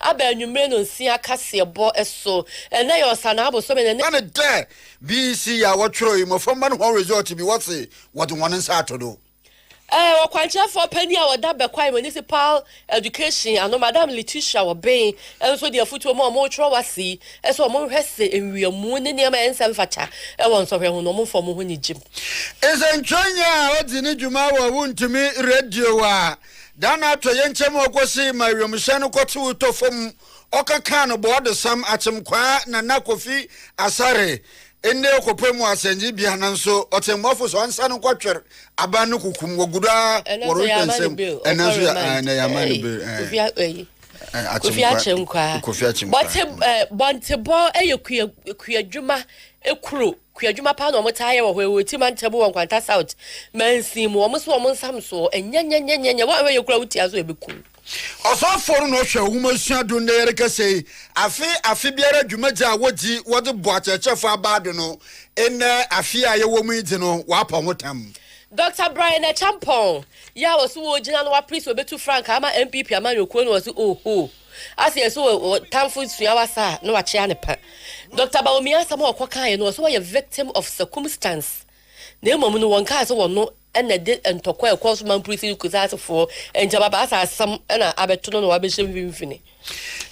aba nwumre no nsia KaseƐ eso na yo sanabo so me na de BC ya wotro yi mo from man ho result bi what say what one nsa atodo wakwanche for penny a wada bekwa municipal education ano madam Letitia Obey enso de afutu mo tro wasi eso mo hwese enwiamu ne ne ma ensem facha e won so hwe ho no mo fo mo ho ni jim ezenchonya odi ni djuma wa wuntumi radio wa dana to yenchem okosi ma wiomhye no kotu to fom okaka no board sam achemkwa na nakofi asare ende okopemu asenji bia nanso otemofo so ansa no kwatwer aba no kukum woguda woro tensem enanso na yamani be kofi achemkwa bontebo eyekuyadwuma ekuro kuyadwuma pa no motaye wo hwe ti man tebo won kwanta south mansi mo mo so mo nsam so enya wa we yekura wuti aso ebeku osofo no hwe wumasua do na yere kase afi biara dwumaja wodi wode boachechefo abado no ene afi aye wo mu idi no wa pa hotam Dr. Brian Champon ya wo so wo gina no wa priest obetu frank ama MPP ama yokuo no wo so oho asi so tamfo sua wasa no wa chia ne pa Dr. Baomia sama okokan no so a victim of circumstance na emom no won ka so wono ena de entokwa ekwoso man prison kuzase for enjaba ba asam na abeto no wa behye mfimfini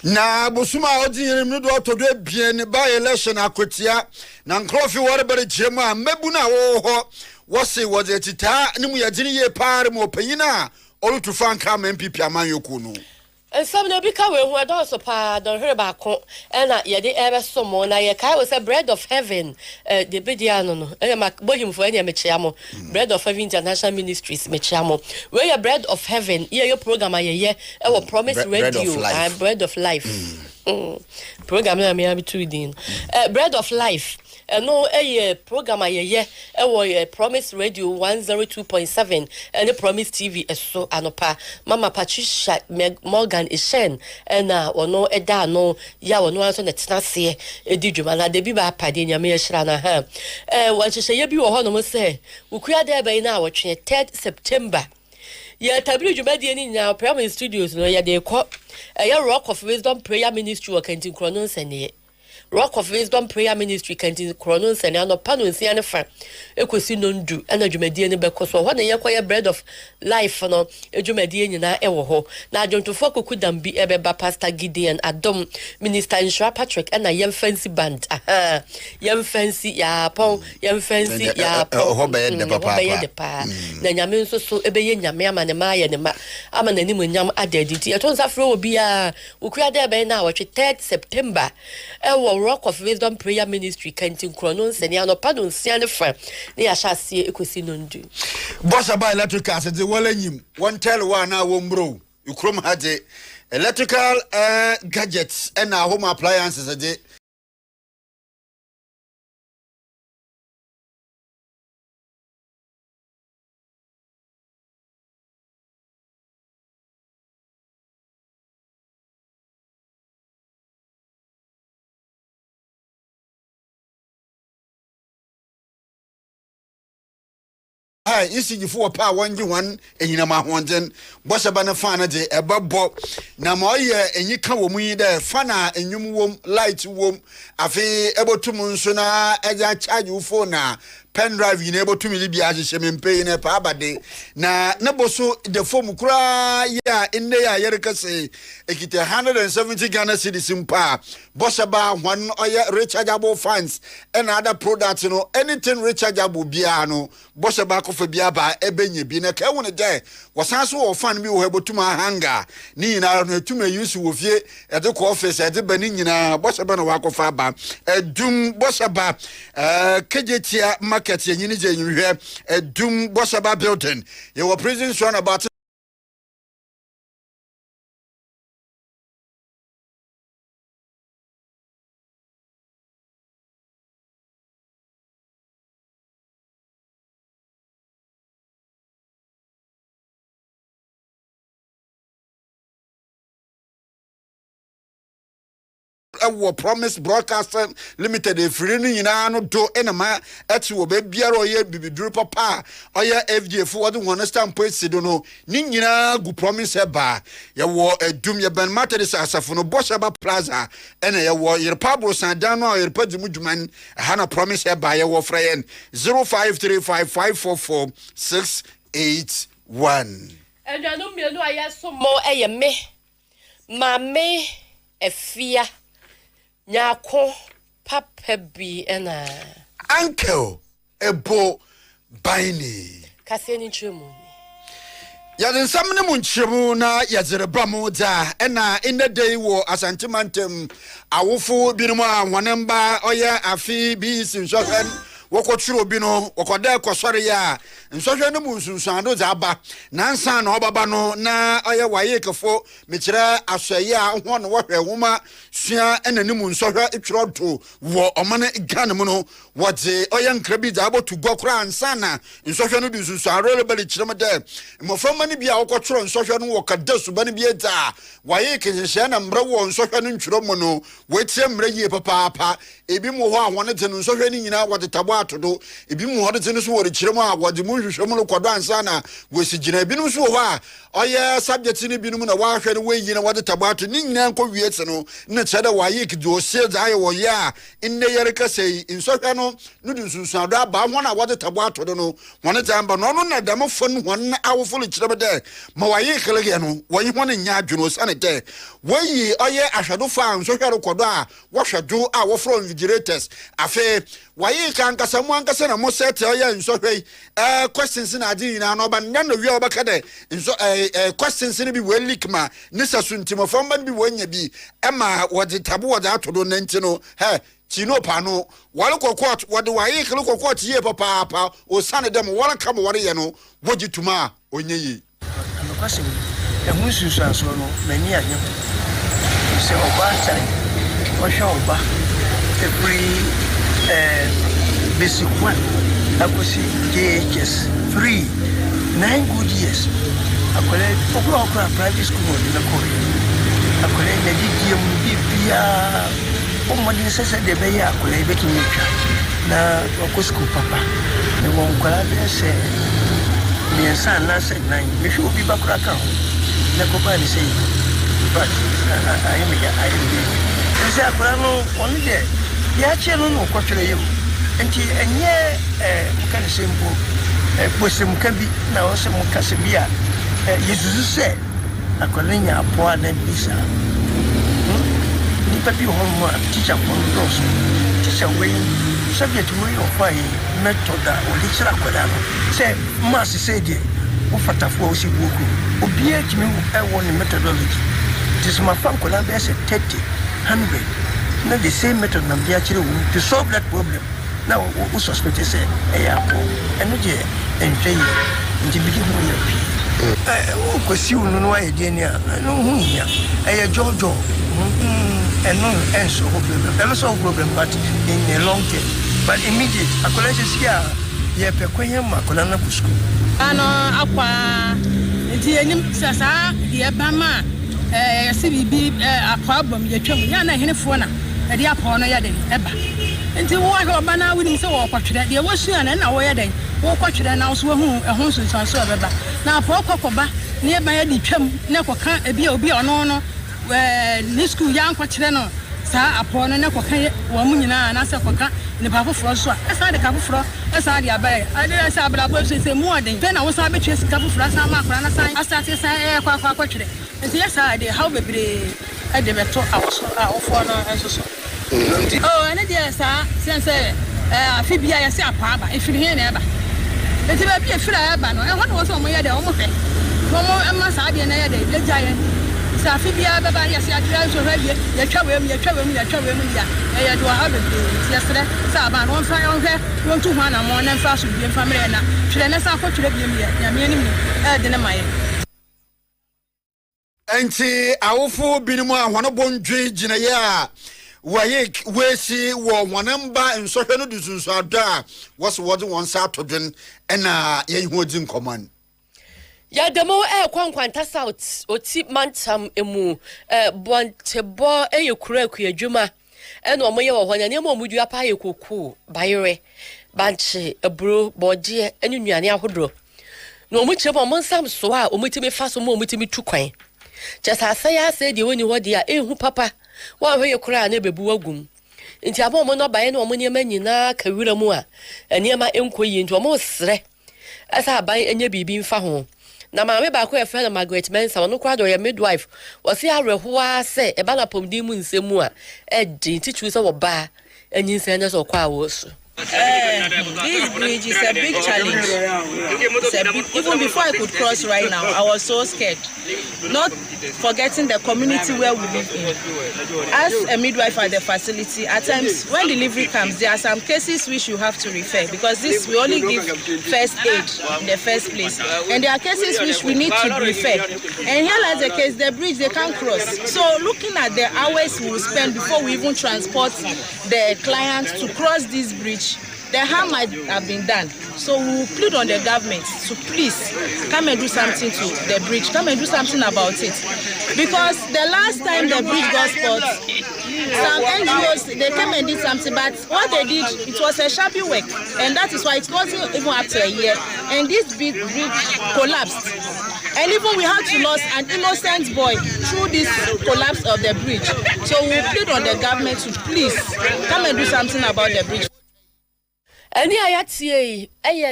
na busuma odiyirim no do otodo ebien ne by election akotia na nkrofi wore bere jemu a mebu na wo ho wose woze tita ne mu yagini ye paare mo panyina olutu fanka MPP amanyoku no and some no be we who don't so pa don't hear about and ye de ebe somo na ye kai we say bread of heaven the bidiano no e ma bohim for any mechiamo bread of heaven international ministries mechiamo we your bread of heaven ye your program ye e wo promise radio and bread of life program na me abi to din bread of life no program ye wo promise radio 102.7 and the promise TV so anopa mama Patricia Morgan Ishen na ono eda no ya ono anso na tenase edidwuma na de bi ba pade nyame ye hira na ha wo hyehyɛ ye bi wo ho no mo se ukua de bai na awotwe 3rd September ya tabiri dwumadi ni nya Prayer Studios no ya de kɔ Rock of Wisdom Prayer Ministry wa kantin krono nsane Rock of Wisdom Prayer Ministry kantin krono nsane ano pano nsia ne fa ekosi nondu ana dwumadi ni bekoso ho na ye kwaya bread of life no dwumadi nyina ewo ho na adwontofo kokudam bi ebeba Pastor Gideon Adom Minister Inshra Patrick ana yem fancy band yem fancy ya pon yem fancy ya pon ho be de papa na nyame nso so ebeye nyame ama ne ma ye ne ma ama nani mu nyam adaditi etonsa fro obi a ukua de be na awotwe 3rd September ewo Rock of Wisdom Prayer Ministry kantin krono nsani anopa no nsia ne fa ne ya hyasie ekosi nondu bossa by electrical se de walanyim one tell one na wo mbro ukrom haje electrical gadgets and home appliances de isi for pa wanji wan enyina ma honden bossa ba na fan de ebabo na ma oye enyika wo mu yi de fa na enyum wom light wom afi ebotum nso na eja charge wo phone na pen drive yi na ebotum li bia hye mempei na pa abade na boso de phone kura ya inde ya yereka se ekite 170 Ghana cedis mpa bossa ba hwan oye rechargeable fans and other products no anything rechargeable bia no bossa ba ko fa bia ba ebenye bi na ka won de wasanso wo fan bi wo hebotuma hanga ni nyina no etuma use wo fie e de ko office e de bani nyina bossa ba no wa ko fa ba edum bossa ba kejetia market yenyini je nyihwe edum bossa ba building ye wo prison run about ɛwɔ Promise Broadcasting Limited efiri no nyinaa no do enema ɛte wɔ baabiara ɔyɛ bibiduru papa ɔyɛ FGA fo wɔde wɔn stamp esi do no ne nyinaa gu Promise ɛba yɛwɔ edum yɛ Ben Methodist asafo no Bosheba Plaza ɛna yɛwɔ Yerpa Brosandan no a Yerpa di mu dwuman ɛha na Promise ɛba yɛwɔ fra yɛn 0535544681 ɛnanu mienu a yɛso mo ɛyɛ me mame efia Nyako papa bi ena Uncle Ebo Baini KaseƐ ni chemu Yadin samne mu nchemu na yazere mu da ena in the day wo asantimantem awofo binumu a wonemba oye afi bi sinsohwen wokoturo bi no wokoda ekosore ya nsohwe no mu nsunsuando za aba nansa na obaba no na oye wayekefo mekire asoye a ho no wohwe homa sua enani mu nsohwe etwrodo wo omane Ghana mu no wode oye nkrabi za abotu gokora ansa na nsohwe no di nsunsuando le bali kirem de mofama ni bia wokoturo nsohwe no wokada suba ni bia da wayekenhye na mra wo nsohwe no ntwro mu no wetie mra yie papa ebi mu ho a wone te no nsohwe ni nyina wode tabo atodo ebi mu ho de te no so wore kirem a wode mu hwehwem no kodo ansa na wosijina ebi no so ho a oye subject ni binum na wahwe no weyi na wode tabo ato ni nyina nko wietse no na chede wayek do se za ye wo ya inne yere kasei nsohwe no no di nsunsuado aba ho na wode tabo ato do no wone tamba no no na dam fon won awofo le kirem de ma wayek lege no woyi ho ne nya adwuno sane de weyi oye ahwedo fa nsohwe ro kodo a wohwedo a wofro invigilators afi wayek ankasa mu ankasa na mo set oye nsohwe questions na adi na no ba nya no wi obaka de nso questions ni bi we leak ma nisa suntimo famba bi wonya bi ema wode tabo wode atodo nantino he chino pano wale kokot wode waye kele kokot ye papa o sane dem wala kam wore ye no wogituma onyeyi no kwase e hu susu aso no mani anye se oba tare o hwe oba every basic one akosi JHS 3 9 good years akole okura private school ni na kore akole na gigi mu bibia o mo ni sese de be ya akole be kinitwa na okọ school papa ne won kwala be se ni san na se nan me hwe obi bakura ka ho na ko ba ni se but I am se akora no oni de ya che no no kwatwere yim enti enye mukane sembo bosim ka bi na o se mukase bi a yesusu se akolenya apoa na bisa ni papi ho mo teacher ko dos teacher we subject we o fai method a o lecture akoda no se mass se die o fatafo o si buku obi a kimi e won methodology this my fan kola be se 30 100 na the same method na bia kire wo to solve that problem now we suspect say e ya po eno je enhwe yi nti bigi ho ya pi o kwesi unu no aye de ni a no hu ya e jojo eno enso problem eno so problem but in a long term but immediate akola se sia ye pe kwenye makola na kusku ano akwa nti enim sasa ye ba ma se bibi akwa bom ye twam ya na henefo na e de akwa no ya de eba nti wo ahwe oba na wini se wo kwatwere de wo sua na wo ye den wo kwatwere na so hu ehun sunsan so beba na afọ kokoba na e ba ya di twam na koka ebi obi ono no ni school ya nkwatwere no sa apo no na koka wo mu nyina na se koka ni ba foforo so a sa de ka foforo sa de abaye ade sa abrabo se mu oden pe na wo sa betwe sika foforo sa ma akora na san asate sa kwa kwatwere nti ya sa de how bebre ade beto awoso a ofo no enso so oh ene de sa sense afi bia ya se apa aba efiri he na eba enti ba bia efiri aba no e ho no wo so mo ye de wo mo hwe mo emma sa de na ye de le jaye sa afi bia ba ba ya se atira so hwe ye ya twa we mu ya e do ha be ti yesre sa ba no fa yo hwe won tu hwa na mo na fa so bia fa mre na twere na sa ko twere bia mu ya me ani mu e de na maye enti awofo binimu a hono bondwe gina ya wayek wesi wo wanamba nsohwe no dusunsu ada was wode won sa todwen ena ye hu odi nkoman ya demo kwanta south oti mantam emu bontebo eyekura akuyadwuma eno omoye wo hɔ ne mo mudu apa yekoku bayere banche ebro bodie enu nuane ahodro no mu chebo mo nsam so a omutimi fa so mo omutimi tu kwan chesa asaya se de woni hɔ de a ehu papa wa hɔ yekura na bebu wagum nti abo mo no baye na omo niema nyina kawira mu a niema enkoyi nti omo sre asa aban enye bibi mfa ho na maame ba ko efe na Margaret Mensa no kwa do ye midwife wose arehoa se e ba na pomdi mu nsemu a edi tichu se wo ba enyin se na so kwa wo so. This bridge is a big challenge. Even before I could cross right now, I was so scared. Not forgetting the community where we live in. As a midwife at the facility, at times when delivery comes, there are some cases which you have to refer because this we only give first aid in the first place. And there are cases which we need to refer. And here lies the case, the bridge they can't cross. So looking at the hours we will spend before we even transport the client to cross this bridge, the harm might have been done. So we will plead on the government to please come and do something to the bridge, come and do something about it. Because the last time the bridge got spoiled, some NGOs, they came and did something, but what they did, it was a shabby work. And that is why it wasn't even up to a year. And this bridge collapsed. And even we had to lose an innocent boy through this collapse of the bridge. So we will plead on the government to please come and do something about the bridge. Any ayatie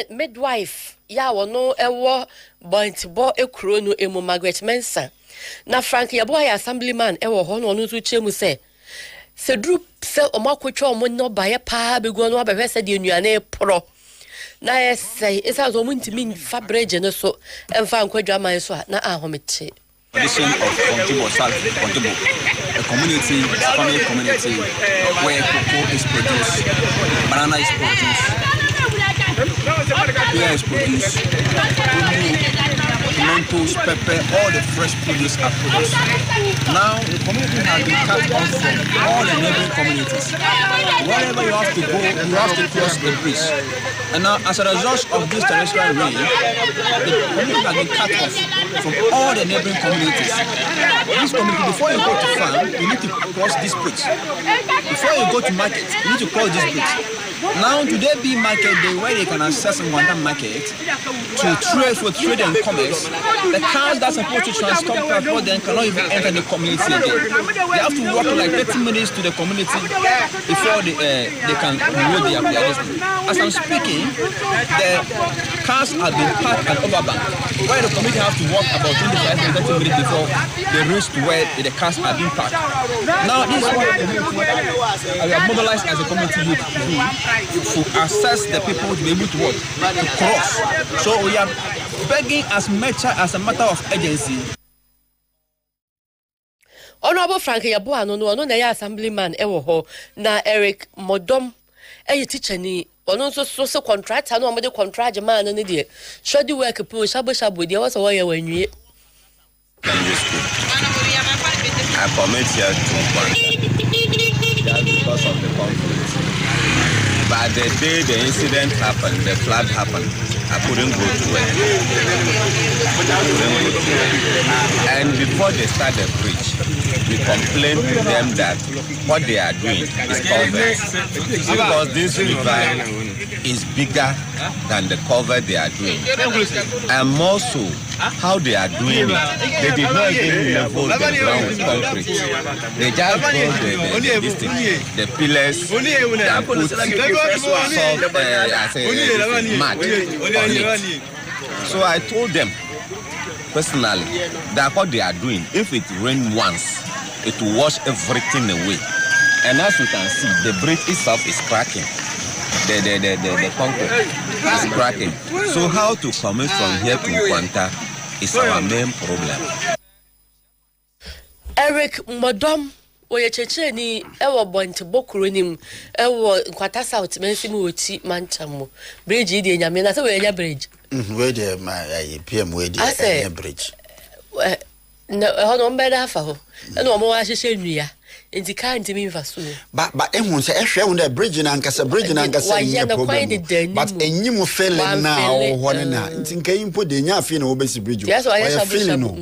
midwife ya wono ewo bontbo ekuro no emu Margaret Mensa na Frank yabo ya assemblyman ewo ho no nso chemu se dru se omakotwa omo no baye pa begu no abehwe se de nuane pro na yesai isa zo muntimi fa bridge no so emfa nkwadwa man so na ahomete Tradition of PROMOTIONAL, a community, family community, where cocoa is produced, banana is produced, beer is produced, tomatoes, pepper, all the fresh produce are produced. Now the community has been cut off from all the neighboring communities. Wherever you have to go, you have to cross the bridge. And now, as a result of this traditional way, the community has been cut off from all the neighboring communities. This community, before you go to farm, you need to cross this bridge. Before you go to market, you need to cross this bridge. Now, today be market day where they can access Rwanda market to trade for trade and commerce. The cars that's supposed to transport people then cannot even enter the community again. They have to walk like 30 minutes to the community before they can load their players. As I'm speaking, the cars have been parked at Overbank, where the community have to walk about 25 to 30 minutes before they reach to where the cars are being parked. Now, this is what we are mobilized as a community youth to assess the people to be able to work, to cross. So we are begging as much as a matter of urgency. Honorable Frank Yabo no na ya assemblyman ewo ho na Eric Modom teacher ni ono so contractor no mo de contract man no de shodi work po shabo de was wo ye wanwie. I commit here to just because of the conflict. But the day the incident happened, the flood happened, I couldn't go to work. And before they start the bridge, we complained to them that what they are doing is covered. Because this river is bigger than the cover they are doing. And more so, how they are doing it, they did not even level the ground with concrete. They just built the pillars and put mud on it. So I told them personally that what they are doing, if it rains once, it will wash everything away. And as you can see, the bridge itself is cracking. The concrete is cracking. So how to commute from here to Kwanta is our main problem. Eric Modom oye cheche ni ewo bonti bokuru nim ewo Nkwata South mensimu oti manchamo bridge di enyame na se we enya bridge we dey my PM we dey enya bridge na hono mbeda fa ho na omo wa hihye nnua enti kan ntimi mfa so ba ehun se ehwe hun the bridge na nkasa no problem but enyim feeling na ho ne na nti nkai mpo de nya afi na wo besi bridge o feeling no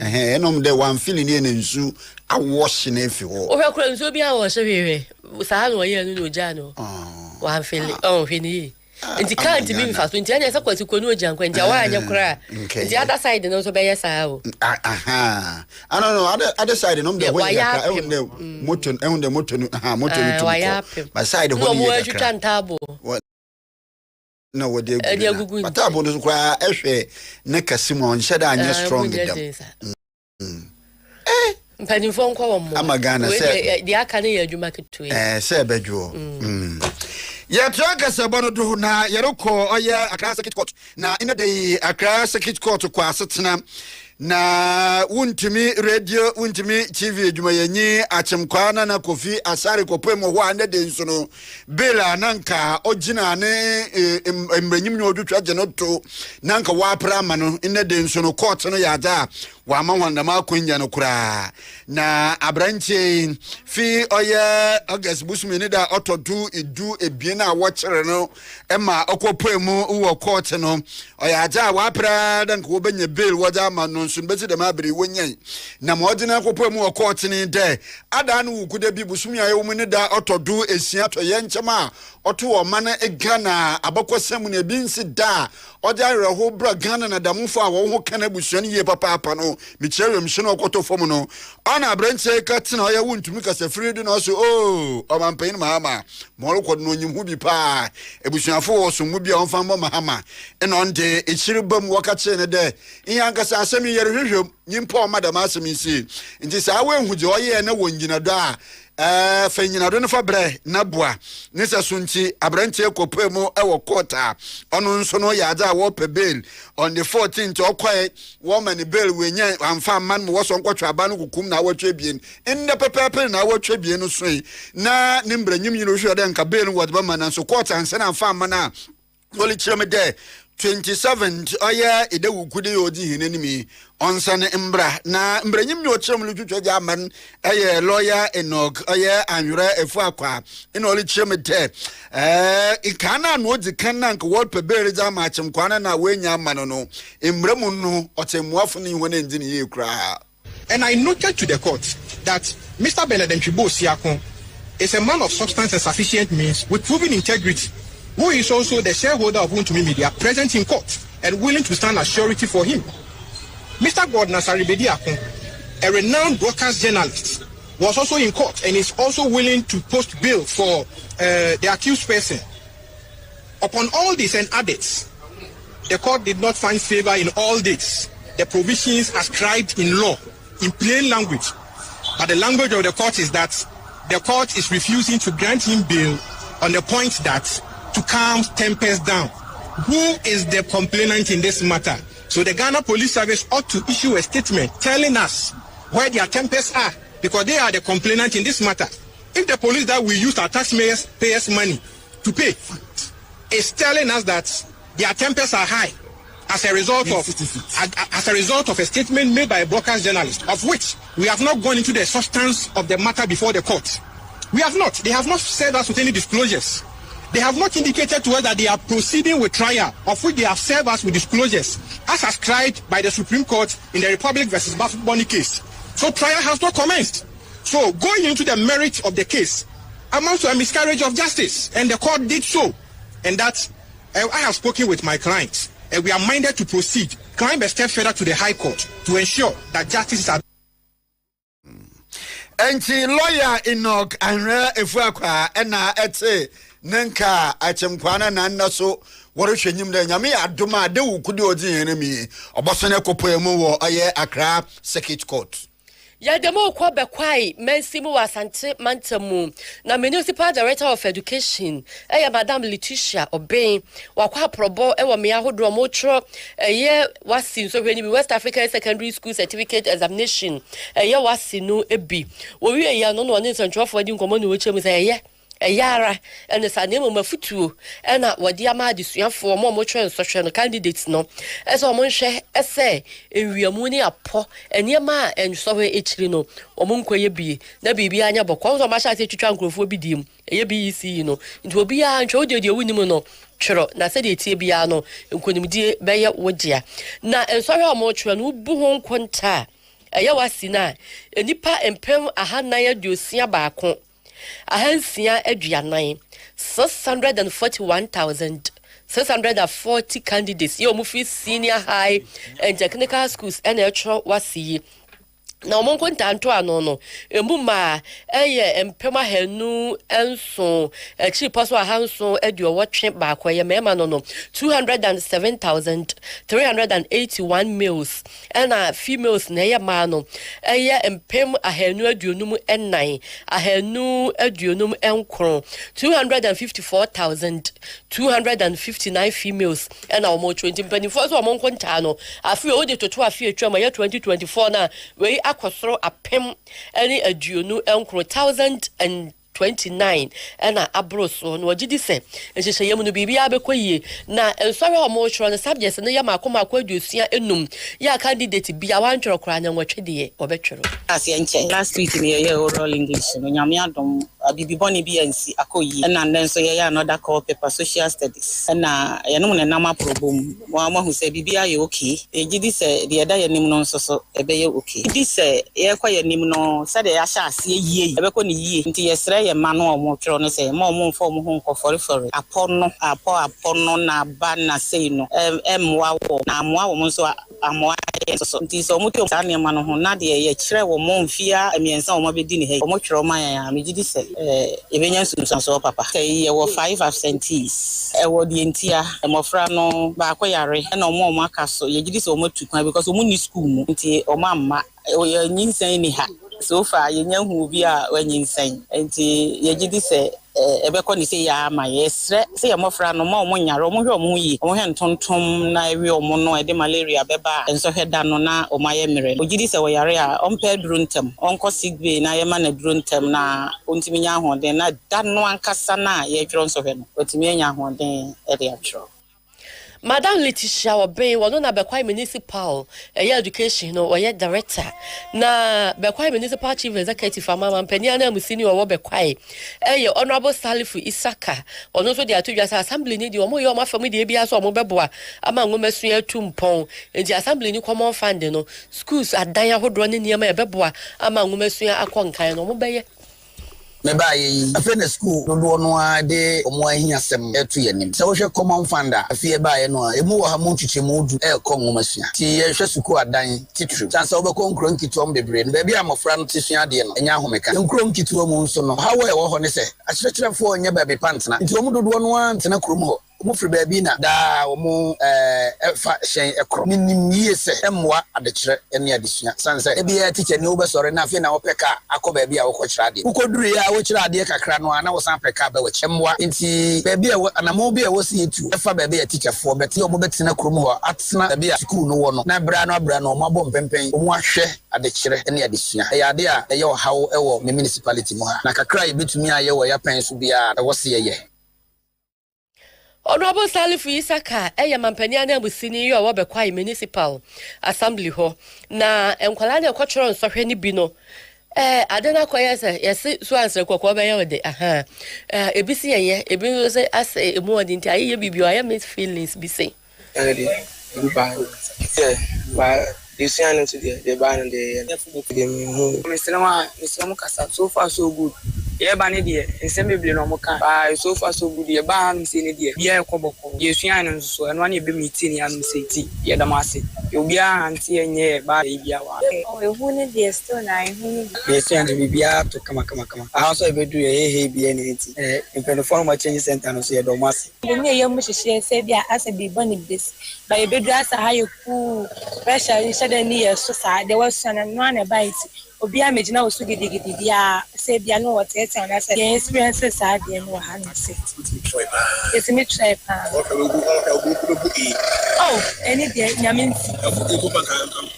enom de one feeling ne nsu awash na efi ho o hwe kura nsu bi a wo hwe sa no ye no ja no one feeling hwe ni nti kan ntimi mfa so nti anya se kwati kwonu oja nkwa nti awa anya kura nti other side no so be yes o I don't know other side no de way ka ehun de motor motor to my side ho ni ya ka ntabo no we dey good but abo no kwa ehwe ne kasimo onhye da anya strong dem mpanimfo nkwa wo mo amagana se de aka ne ya adwuma ketue se bedwo ya traga sabano do na yeroko oye Accra Circuit Court na ina dey Accra Circuit Court kwa setena na wuntimi radio wuntimi TV adwumayanyi achemkwana na Kofi Asare kopemo ho ande de nso no bela nanka ogina ne embranyim ne odutwa genoto nanka wa prama no ina de nso no court no yada wa manwanda makwanya no kura na abranche fi oye August busumi ne da otodu edu ebie na wokyere no ema okopemu wo court no oyada wa pra dan ko benya bail wada ma no nso beti de mabere wonyan na modina kopemu wo court ni de ada no wukuda bi busumi aye wo ne da otodu esia to ye nchema oto wo mana egana abakosam na bi nsi da oja reho bra Ghana na damfo a wo ho kana busuani ye papa no mi chere mi shino okoto fom no ana branche ka tina oya wuntumi kasa fridi no so o mampan mahama mo lokod no nyim hu bi pa ebusuafo wo so mu bi a onfa mahama eno nde echiri bam waka che ne de iya nkasa asemi yere hwehwem nyimpa madam asemi si nti sa we hu je oye na wongina do a fenyina do ne fa bre na boa ne sa sunti abranche kopemu e wo kota ono nso no yaza wo pe bail on the 14th okwae wo mani bail we nya amfa man mo so nkotwa aba no kukum na awotwe bien inde pepepe na awotwe bien no so na ne mbranyim nyino hwe de nka bail wo de ba man so kota ansa na amfa man na oli chireme de 27th oya ide wukude yodi hinenimi onsane mbra na mbranyim nyo chirem lu twetwa jaman eye lawyer Enoch oya anwura efu akwa ina oli chireme de ikana no di kanna nka world pebere jama achim kwana na wenya mano no mbramu no otemuafo ni hone ndi ni yekura. And I noted to the court that Mr. Benedentwibo Siakon is a man of substance and sufficient means with proven integrity, who is also the shareholder of Untumi Media, present in court and willing to stand as surety for him. Mr. Gordon Saribedi Akon, a renowned broadcast journalist, was also in court and is also willing to post bail for the accused person. Upon all this and others, the court did not find favor in all this, the provisions ascribed in law, in plain language. But the language of the court is that the court is refusing to grant him bail on the point that to calm tempers down. Who is the complainant in this matter? So the Ghana Police Service ought to issue a statement telling us where their tempers are, because they are the complainant in this matter. If the police that we use our taxpayers' money to pay is telling us that their tempers are high as a result of a statement made by a broadcast journalist, of which we have not gone into the substance of the matter before the court. We have not. They have not served us with any disclosures. They have not indicated to us that they are proceeding with trial, of which they have served us with disclosures, as ascribed by the Supreme Court in the Republic versus Bafuboni case. So trial has not commenced. So going into the merit of the case amounts to a miscarriage of justice, and the court did so. And that I have spoken with my clients, and we are minded to proceed, climb a step further to the High Court to ensure that justice is Enti lawyer Enoch anra efuakwa ena ete nanka achemkwana na naso worehwenyim da nyame adoma de wukude odi enemi oboso ne kopemu wo aye Accra Circuit Court. Ya demo kwa bekwai mensimu wasante mantamu na municipal director of education madam Letitia Obey wakwa probo ewo me ahodo motro wasi so hwani West African Secondary School Certificate Examination wasi no ebi wo wi ya no no ne ntwafo adi nkomo ne wo chemu say Yara and the Sanemo Mafutu, and what dear Madisua for more motion social candidates no. As a monche, essay, in Riamuni a po, and near ma and so each no, or Munque be, the baby Anya Bocons or Masha to Tranquil for bidim, a BEC, no, it will be a show you the winimono. Choro, na said it biano, and couldn't be bear wood dear. Na and sorry how much one would boom quanta. A yawasina, a nipper and pem a hand naya do sia bacon. A hansia Adrianine 641,640 candidates. Yo mufi senior high and technical schools and natural wasi. Na mo konta anto anono emuma empema henu enso chi poso ahanso edu wotwe ba akoye mema no 207,381 males and females na ye ma no empem ahenu aduonum ennan ahenu aduonum enkron 254,259 females and omo 2024 so mo konta no afi o de toto afi etwa ma 2024 na we akosoro apem any aduonu enkro 1,029 and abroso no gidi se ehye yemu no bibia bekoyie na ensori omo no subjects no yama akoma akwadusia enum ya candidate bia wantworo kra nya nwatwede obetwero last week in the oral English no nyame adom bibiboni BNC akoyi and then so yeah another call paper social studies and ye no na problem mo who say bibia ye okay gidi se the other ye nim no so ebe ye okay gidi se ye kwa ye nim no say de ya sha ase yie ebe ko ni yie nti ye sere ye ma no omo twero no say mo mfo mo ho nkofori apono na ba na say no emwa wo na amwa wo so amwa so nti so mo twa ne ma no ho na de ye kire wo mo mfia emiensa wo mabedi ni he wo twero man ya me gidi se ebenya sunsanso papa say ye wo 5 absentees wo di entia emofra no ba akoyare na omo akaso ye gidi se wo matukwan because omo ni school mu nti omo amma ye nyinsan ni ha so far ye nyahu bi a wanyinsan nti ye gidi se ebeko ni se ya ama yesre se emofra no ma omo nyare omo hwe omo yi omo hwe ntontom na ewe omo no ede malaria beba enso hweda no na omo aye mere ogidi se wo yare a ompa duru ntem onko sigbe na ye ma na duru ntem na ontimi nya ahoden na da no ankasa na ye dwero nso hwe no otimi nya ahoden ede atro. Madam Letitia Obe wono na Bekwai Municipal education no oye director na Bekwai Municipal Chief Executive Mama Mpenia na musini wo Bekwai Honorable Salifu Isaka ono so de atodwa assembly ni de omo ye omo afam de bia so omo beboa ama ngomasu atumpon enti assembly ni common fund no schools adan ahodo ne niam e beboa ama ngomasu akonkan no omo beye me ba yi afa na school do no ade omo ahiasem etu yanim se wo hwe common funder afie ba ye no emu wo ha mo ntwetwe mu du e ko ngomasua ti ye hwe school adan titru sansa wo be ko nkro nkitu om bebre no ba bia amofra no tisua ade no enya ahomeka nkro nkitu mu nso no ha wo e wo ho ne se akyerɛkyerɛfo onye ba be pantena nti omo dodo no antena krom ho omo firi ba bi na da omo fa hyen ekro nim yie se emwa adekyerɛ ene adesua sansa e bia teacher ni wo be sore na afie na wo peka akɔ ba bi a wo kɔ kyerɛ ade wo koduru ya wo kyerɛ ade kakra no ana wo san peka ba wo kyemwa nti ba bi a anamo bi a wo se etu efa ba bi a teacher fo beti omo betena krom ho atena ba bi a school no wo no na bra no omo abɔ mpempen omo ahwɛ adekyerɛ ene adesua e ade a ye wo hawo e wo municipality mo ha na kakra ye betumi aye wo ya pen so bia e wo se ye Honorable Salifu Isaka mampania na musini yo wo Bekwai Municipal Assembly ho na enkwala na kwotro nsohwe ni bi no adena koyese yesi so answer kwakwa be yode ebisi ye ebi say as emu odi nti aye bibi o miss feelings bi say ba this year into the ban the Mr. Kasa so far so good. Yeah, banny dear, and send me no more car. So far so good. Yeah, ban say dear. Yeah, Koboko. Yes, and so and one you be meeting and say tea. Yeah, the massy. You'll be auntie and yeah, by Bia. Oh, who need the stone? Yes, and be up to come. I also be do a be anything. In the form of change center, no say Domas. The near young Michelle said, yeah, as a be bunny this. By a bed dress, a high cool pressure. Suddenly, so sad. There was an one bite. obi a mejina wo so gidigidi bia say bia no what tete on say the experiences are there no ha no say it's me try pa oh any there nyaminti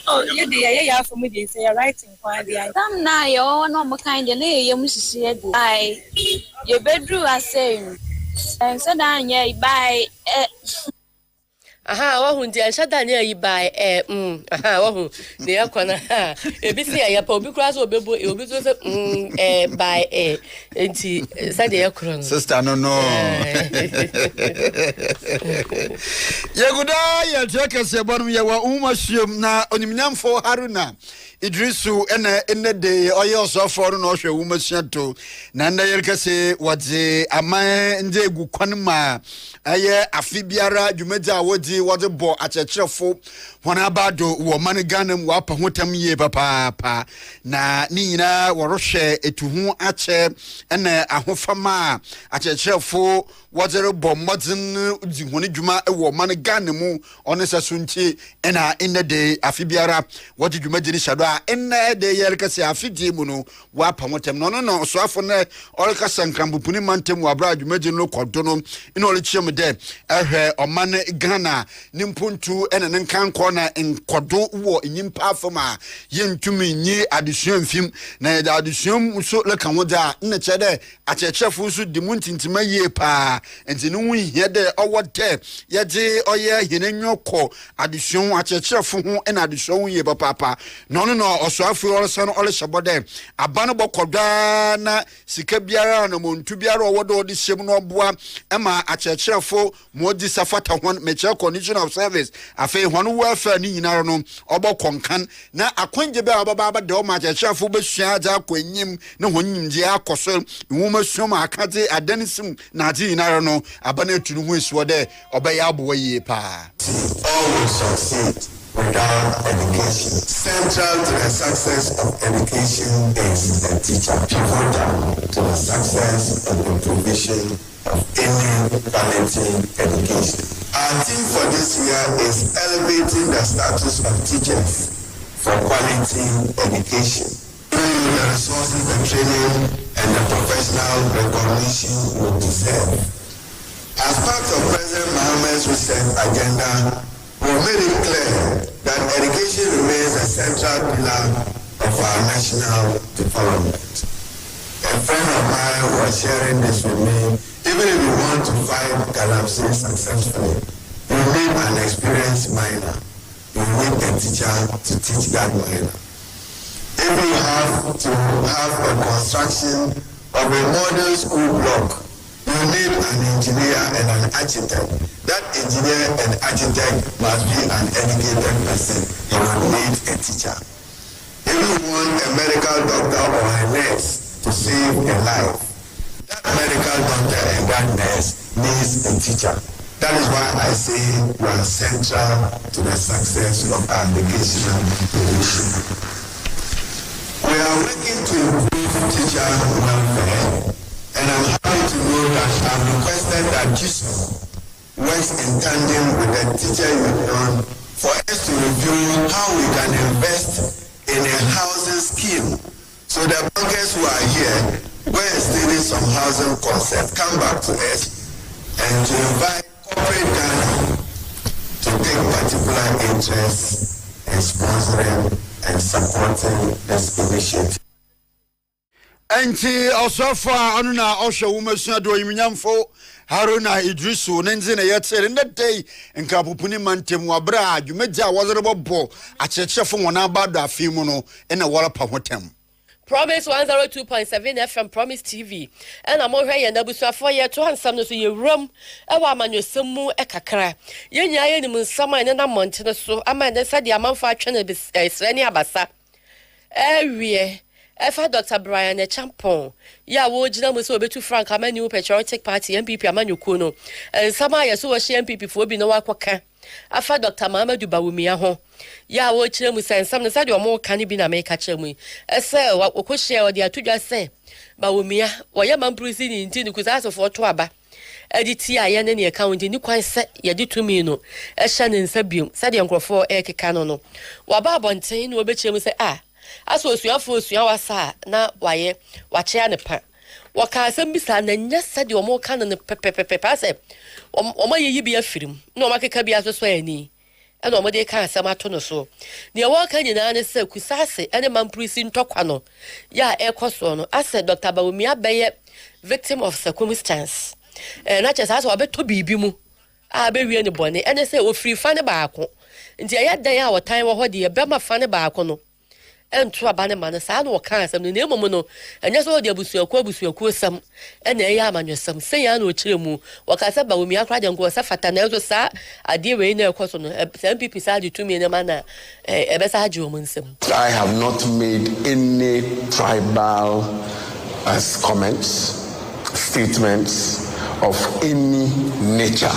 oh you dey ya for me dey say you're writing kwa there tam na yo no mo kind dey na ye mu sisi dey ai ye bedru asem and so dan ye by aha wa hu ndi ansha Daniel yi by aha wa hu ne yakona ebi si ya pa obi kura so obebo obi so say by enti say de yakro sister no yeguda ya teka se bonum ye wa umashiem na onimnyamfo Haruna Idrisu ene de oyo so for no hwe umasiato na nda yerkase wadze ama nje gu kwanma aye afibiara dwumaja wodi wode bo achechefo hona abado wo man Ghana wa pa hotam ye papa na ni nyina worohwe etuhu ache ene ahofama achechefo wode bo modin di hone dwuma wo man Ghana mu onese sunchi ena ene de afibiara wode dwumaji ni shado ene de yerkase afidi mu no wa pa hotam no so afo ne olkasa nkrambupuni mantem wa bra dwumaji no kodo no ina olchiem de ehwe oman Ghana nimpuntu ene nkanko na nkodo wo nyimpa afoma yentumi nyi adesuam fim na adesuam so leka woda na chede achechefo so dimuntintima ye pa enti no hie de owode yeje oye hinenwoko adesuam achechefo ho ena adesuam ye papa no osoafo orso no ole shebode abano bokoda na sika biara na montu biara owodo ode hyem no oboa ema achechefo modi safata hon meche condition of service afi hon welfare ni nyinaro no obo konkan na akwanje be ababa de o ma achechefo besua aja kwanyim na honyimje akoso nwoma suoma akade adanisim na adi nyinaro no abana etunu ho esuo de obeya abo yie pa always succeed without education. Central to the success of education is the teacher. Pivotal to the success of the provision of any quality education. Our theme for this year is elevating the status of teachers for quality education. Bringing the resources, the training, and the professional recognition we deserve. As part of President Mohammed's recent agenda, we made it clear that education remains a central pillar of our national development. A friend of mine was sharing this with me. Even if you want to fight galamsey successfully, you need an experienced miner. You need a teacher to teach that miner. If you have to have a construction of a modern school block, you need an engineer and an architect. That engineer and architect must be an educated person. You will need a teacher. If you want a medical doctor or a nurse to save a life, that medical doctor and that nurse needs a teacher. That is why I say we are central to the success of our educational provision. We are working to improve teacher welfare. And I'm happy to know that I've requested that GISO works in tandem with the teacher union for us to review how we can invest in a housing scheme. So the bankers who are here, who are studying some housing concept, come back to us and to invite corporate Ghana to take particular interest in sponsoring and supporting this initiative. Enti osofa anuna osho umesu do yimnyamfo Haruna Idrisu nenze na yetere ndey nka popuni mantem wabra adwumeja wozerebo achechefo wona abado afimu no ena wora pa hotem Promise 102.7 FM Promise TV. And I'm over here, Nabusa for year 2 and some of your room. I want my sumu a kakra. Yen yanim summer and a month, so I might say the amount for channel is any abasa. Every Dr. Brian a champon. Ya would you so be too frank, I'm a new patriotic party, MPP, Amanu Kuno. And some I saw she MPP for be no waka. Afa Dr. Mama du Bawumia ho. Ya wo chire mu sen sam na sade o mo kan bi na me ka chire mu. Ese wa ko share o de atudwa sen. Bawumia wo ya mamprisi ni nti ni kusa so to aba. Editi aye ne ne account ni kwan se ye de tumi no. E hye ne nsa biom. Sade nkrofo e keka no no. Wa ba bonten no obe chire mu se aso osuafo wasa na waye wachea ne pa waka asem bisa na nya sade o mo ka no pepepepe ase o ma yeyi bia firim na o makeka bia so ani and o mo de ka asem ato no so ne wo ka nyina ne se kusase ene mamprisi ntokwa no ya ekoso no ase Dr. Bawumia beye victim of circumstance na chesa aso obeto bibi mu a be wie ne bone ene se ofiri fa ne baako nti ya dan ya wotan wo hode be ma fa ne baako no entu abane ma ne sa na wo kan asem ne nemu no enya so de abusuaku sam ena eya amanwesam se ya na o kiremu wakasa Bawumia kra de nko sa fata na so sa ade we na ekoso no some people sa de tumi ne ma na ebe sa haje o nsem. I have not made any tribal comments, statements of any nature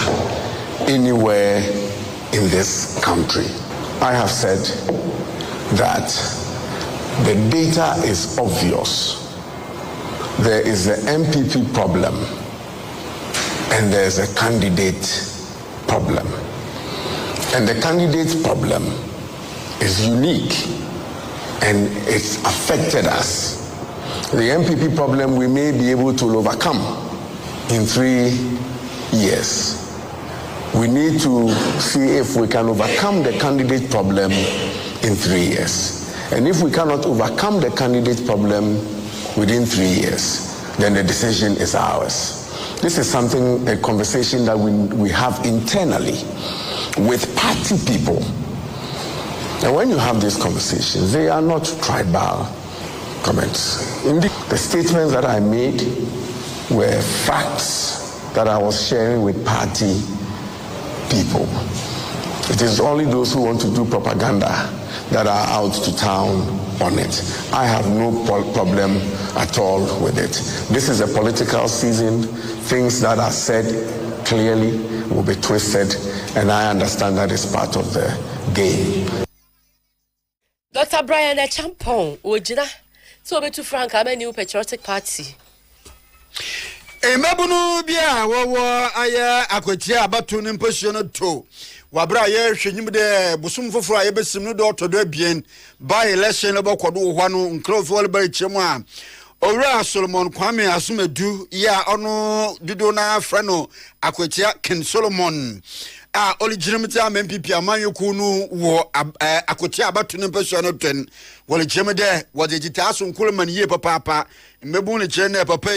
anywhere in this country. I have said that the data is obvious. There is the MPP problem and there's a candidate problem. And the candidate problem is unique and it's affected us. The MPP problem we may be able to overcome in 3 years. We need to see if we can overcome the candidate problem in 3 years. And if we cannot overcome the candidate problem within 3 years, then the decision is ours. This is something, a conversation that we have internally with party people. And when you have these conversations, they are not tribal comments. Indeed, the statements that I made were facts that I was sharing with party people. It is only those who want to do propaganda that are out to town on it. I have no problem at all with it. This is a political season. Things that are said clearly will be twisted, and I understand that is part of the game. Dr. Brian Champon, Ojina, so be to Frank, I'm a new patriotic party. Emabunu bia wo aya akotia abatu ne mposuo to wabra ye hwenyim de busum foforo aye besim no do otodo abien by election obokodo ho no nkrofo le ba chemu a Owura Solomon Kwame Asumedu ya ono dido na frano akotia Ken Solomon a olijiremti MPP amanyoku nu wo akotia abatu ne mposuo no ten wole jemede wode gita so nkolman ye papa mbebu ne chene papa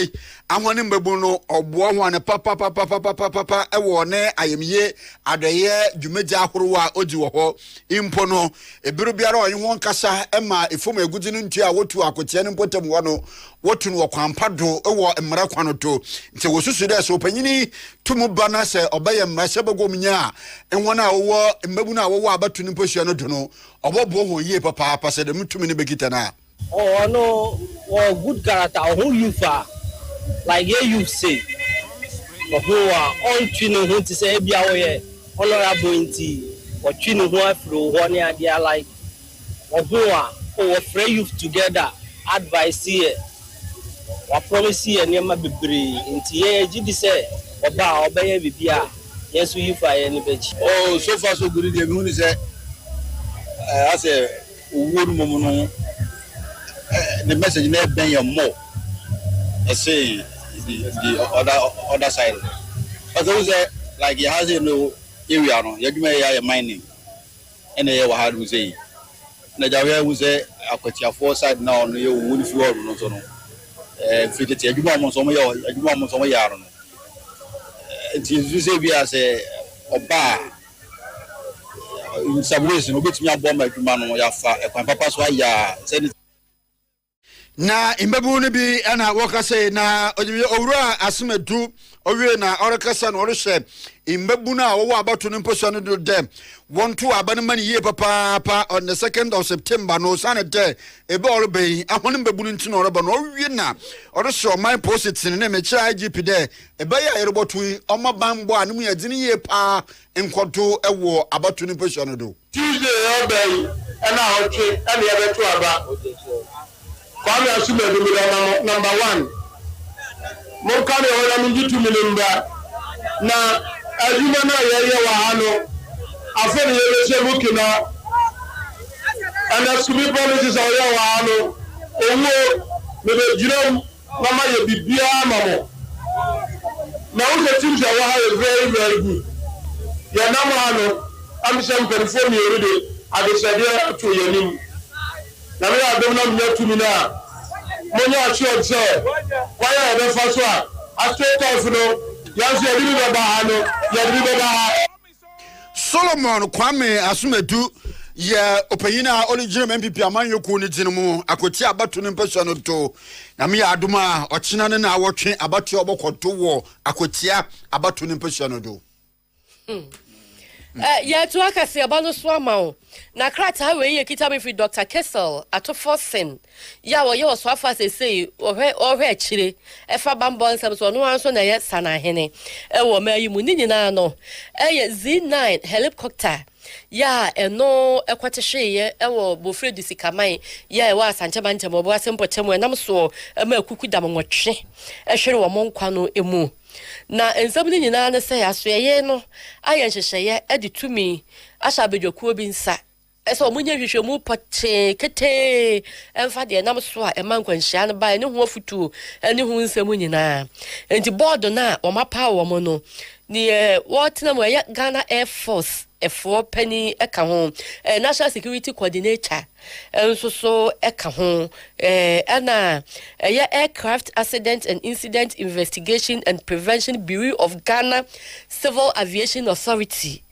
ahone mbebu no obo ho ne papa ewo ne ayemye adoye dwumeja ahorowa oji wo ho impo no ebiru biara onye ho nkasa ema efom eguji no ntua wotu akotia ne mpotem wo no wotu no kwampado ewo emra kwano to nti wosusu de so panyini tumu bana se obaye mra se bagomnya enwona wo mbebu na wo abatu ne mpohia no do no obobo ho ye papa se de mutumi ne begita na oh no or good character or who you far like you say who are on twino who to say bia we honorable inti or twino who afro one they are like who are or free youth together advice here or promise here near my bebre inti ye gidi say oba obeye bibia yes we for any bitch oh so far so good dey me say as a word momo the message may be your more. I say the other side. But those like you has no area no. You may have mining. And they have to say. Na jawe we say akotia four side now no you wood floor no so no. Fit it you mo so mo yaro no. It is say we as a oba in some ways no betimi abom adwuma no ya fa ekwan papa so aya say na imbebu ne bi ana wakase na Owura Asumedu owie na orekasa na orehye imbebu na wo abatu ne mposo no do dem wonto abane mani ye papa on the 2nd of September no sanete ebe orebe ahone imbebu no ntino oreba no owie na orehye my post ne me kira IGP de ebe ya yerebotu omabambo anemu ya dini ye pa enkoto ewo abatu ne mposo no do Tuesday obey na hoche na ye betu aba Kwame Asumedu number 1. Mo kame wala minjitu milimba na ajuma na yeye wa hano afeni yele shebuki na and as to me promises are your maybe Jerome, Mama, you be beer, Mamma. Now the things are very, very good. Your number, I'm saying, confirm you already. I decided to your name. Now I don't know to me now. Money sure, sir. Why are the first one? I straight off, you know. Yes, Solomon Kwame Asumedu ye opeyina original MPP amanyoku ni jinmu akoti abatu ni mpesano to na me aduma ochina ne na awotwe abatu obokoto wo akotia abatu ni mpesano do ya tu akasi abano so ama na krata we ye kita me fi Dr. KaseƐ ato forcing ya wo ye wo so afa say ohwe chire efa bambon nsam so no anso na ye sana hene e wo mayi mu nyina no ye Z9 helicopter ya eno ekwatehwe ye e wo bofre du sikamai ya e wa sanche bante mo bo asempotemu enam so e ma kuku dam nwotwe e hwere wo monkwa no emu na ensam ni nyina na say asoye no aye nhyehyeye e di tumi asha bedwokuo bi nsa eso munye hwehwemu pote kete emfa de nam so a emankwanhia no ba ne ho afutu ne ho nsam nyina enti board na o mapa wo mo no ni what na mo ya Ghana Air Force efo penny eka ho National Security Coordinator enso so eka ho ana ya Aircraft Accident and Incident Investigation and Prevention Bureau of Ghana Civil Aviation Authority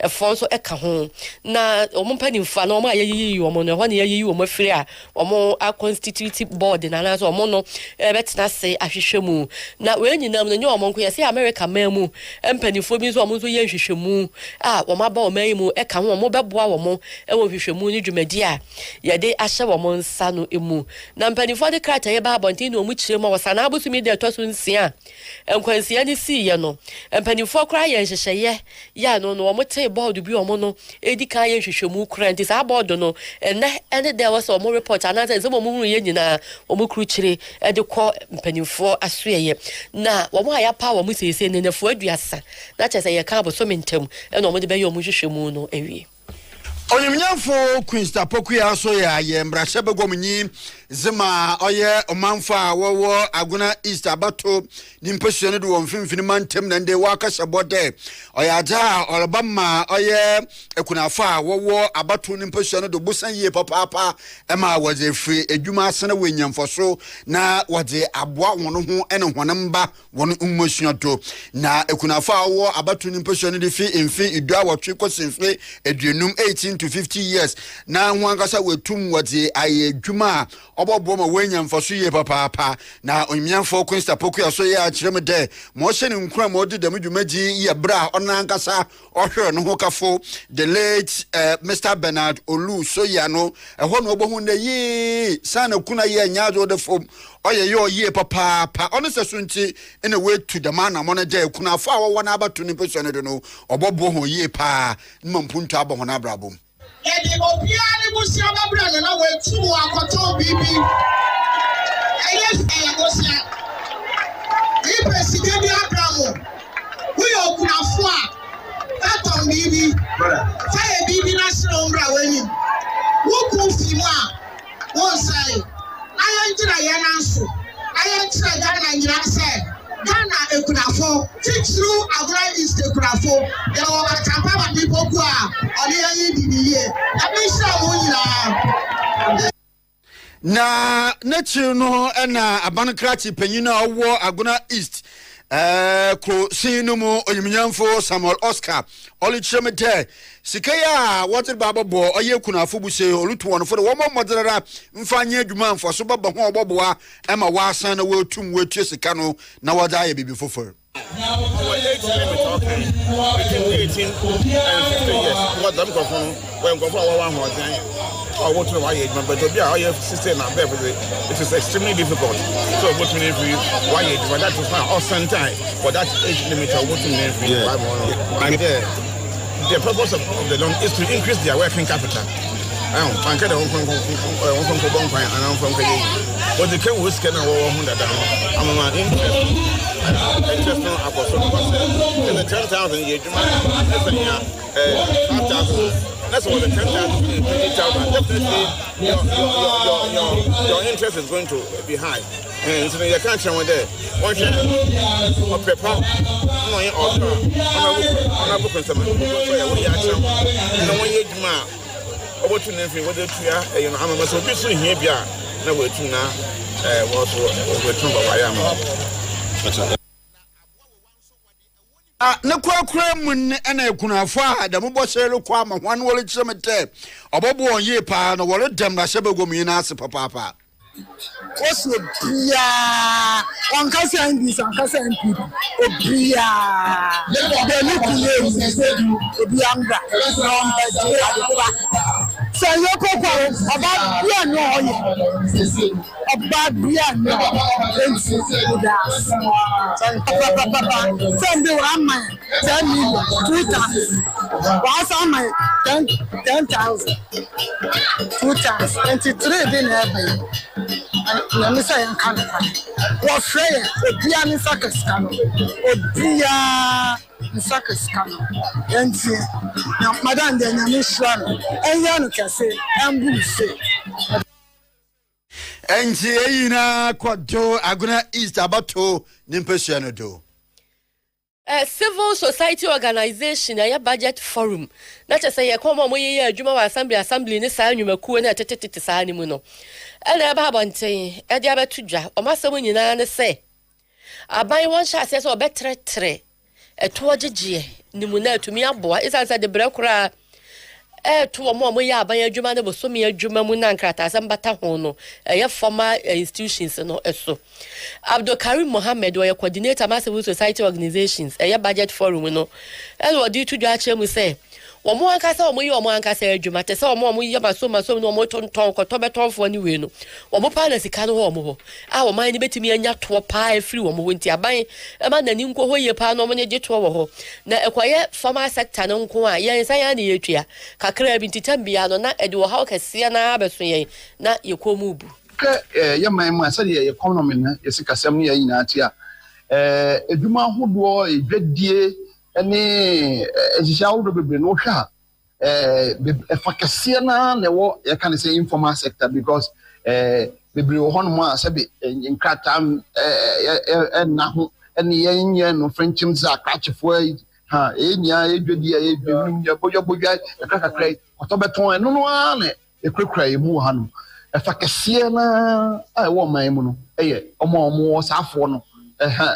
Fonso eka ho na omompani mfa na omo ayeyi omo no hwane ayeyi omo afiri a omo a constitutive board na na so omo no betina se ahwehwemu na we nyinam no nye omo nko yesi America mamu empanifo bi so omo so ye hwehwemu a omo aba omo ayimu eka ho omo beboa omo ewo hwehwemu ni dwumadi a ye de ahye omo nsa no emu na mpanifo de krata ye ba abontin no omo kire mo wasana abusumi de to so nsia enkwansia ni si ye no mpanifo kra ye hyehyeye ya no no te board bi omo no edika ye hwehwemu kura nti sa board no ene there was omo report anata ze mo mu ye nyina omo kru kire e de kọ mpanimfo asoye na omo aya pa omo sese nenefo aduasa na chese ye ka aboso mentem ene omo de be ye omo hwehwemu no ewie Onyemnyafo Queen Stapoku ya so ya ye mbrahye begomnyi zima oye omanfa wowo aguna East abato ni mpesua ne do wonfimfini mantem na nde waka sebode oyaja olbama oye ekunafa wowo abato ni mpesua ne do busan ye papa ema waje free edwuma asena wenyamfoso na waje aboa wono ho ene honamba wono mmosua to na ekunafa wowo abato ni mpesua ne de fi emfi idua wotwe kosenfre eduenum 18 to 50 years na nwangasa wetum waje ayedwuma obobo ma wenya mfaso ye papa na onyamfo Queen Stapoku ya so ye a kirem de mo hye ne nkura mo de dam dwumaji ye bra onankasa ohwe no ho kafo the late Mr. Bernard Olu so ya no eho no obohu na yi sana kuna ye nyazo de fom oye yo ye papa ono sesunti ene we to the man amona je kuna fa wo na abato ni peso ne do no obobo ho ye pa mmampuntu abo na brabom Edi obiani musia babra na wetu akoto bibi ayes ayagosia ni president Abraham we okunafo a atom bibi fire bibi na srombra wani wo konfimu a won sai ayanjira yananso ayanjira Ghana nyira se Ghana ekunafo titru agora East ekunafo ya wo batampa ba bibo ku a oni ayi bibiye abisha wo nyira na nachi no na abankrachi panyina owo agona East ko sinumu onyemnyamfo Samuel Oscar olichemete sikaya water baba bo oye kunafo buse olutu wonfo de wo modera mfanye adwuma mfo so baba ho oboboa ema wasan na wetum wetu sika no na wada ye bibi foforo our age limit okay between 18 and 50 years what them go from when go for one more thing or what no age but to be our system and it is extremely difficult so what we need why age but that is not awesome time for that age limit or what we need and the purpose of the loan is to increase their working capital banka da won kon ko bon kwan anan fon ka yi o de kan wo sika na wo ho dada no amama interest no akoso because in the 10,000 ye juma efanya 5,000 That's what the 10,000, 20,000. Definitely, your interest is going to be high. And so you can't tell me there. One share of paper, no, in order. On a book and some. We are some. No one yet, ma. Over to nothing. What they are, you know, I'm a so busy here. No way to now. Was over to Bayam. Na kwa mun ena kunafo a da mo bosere kwa ma hwan wole chemete obobo onye pa na wole dem na sebegom na ase papa Oso bia on kasa English on kasa MP obia de look name obianga from the adepa so yoko kwa about bia no oye about bia no so send one man 10 million 2 times once on my 10,000 2 times 23 then every na me say kan wo frey obia ni sakasika no obia ni sakasika no enti na madam de na me shwa no enya no kase ambu se enti eyina kwajo aguna east abato nimpesua no do civil society organization ya budget forum na chese ye kwa mo ye adwuma wa assembly ni saa nwumakuo na tetetete saa ni mu no ena ba bonten e dia betudwa o masem nyina ne se aban won sha se so betre eto ogegye ni mu na atumi aboa isansa de brekura to mo ye aban adwuma ne bosomi adwuma mu na nkrata asem bata ho no ye formal institutions no eso Abdul Karim Mohammed wa coordinator ma civil society organizations ye budget forum no elo di tudwa chemu se wo mo ankasa wo mo ye wo mo ankasa adwuma te se wo mo ye maso no mo tonton ko to betonfo ni we no wo mo pa na sika no wo mo ho a wo man ni betimi anya to pa afiri wo mo wonti aban e ma na ni nko ho ye pa no mo ne je to wo ho na ekwaye formal sector no nko a ye nsan ya na ye twia kakra bi ntitambia no na ede wo ha kase na abeso ye na ye komu bu ya man say ye economy na ye sikasem ne ye nyina atia edwuma hodo edwadie ene ejisha wodo bebre no hwa efakase na wo ye kan say informal sector because bebre wo hono ma sabe nkratam na ho ene ye no frenchim za krachefo ha enya edwadie edwum ya bojo kakra otobeton eno no ane ekrekra emu ha no efakase na wo man mu no omo safo no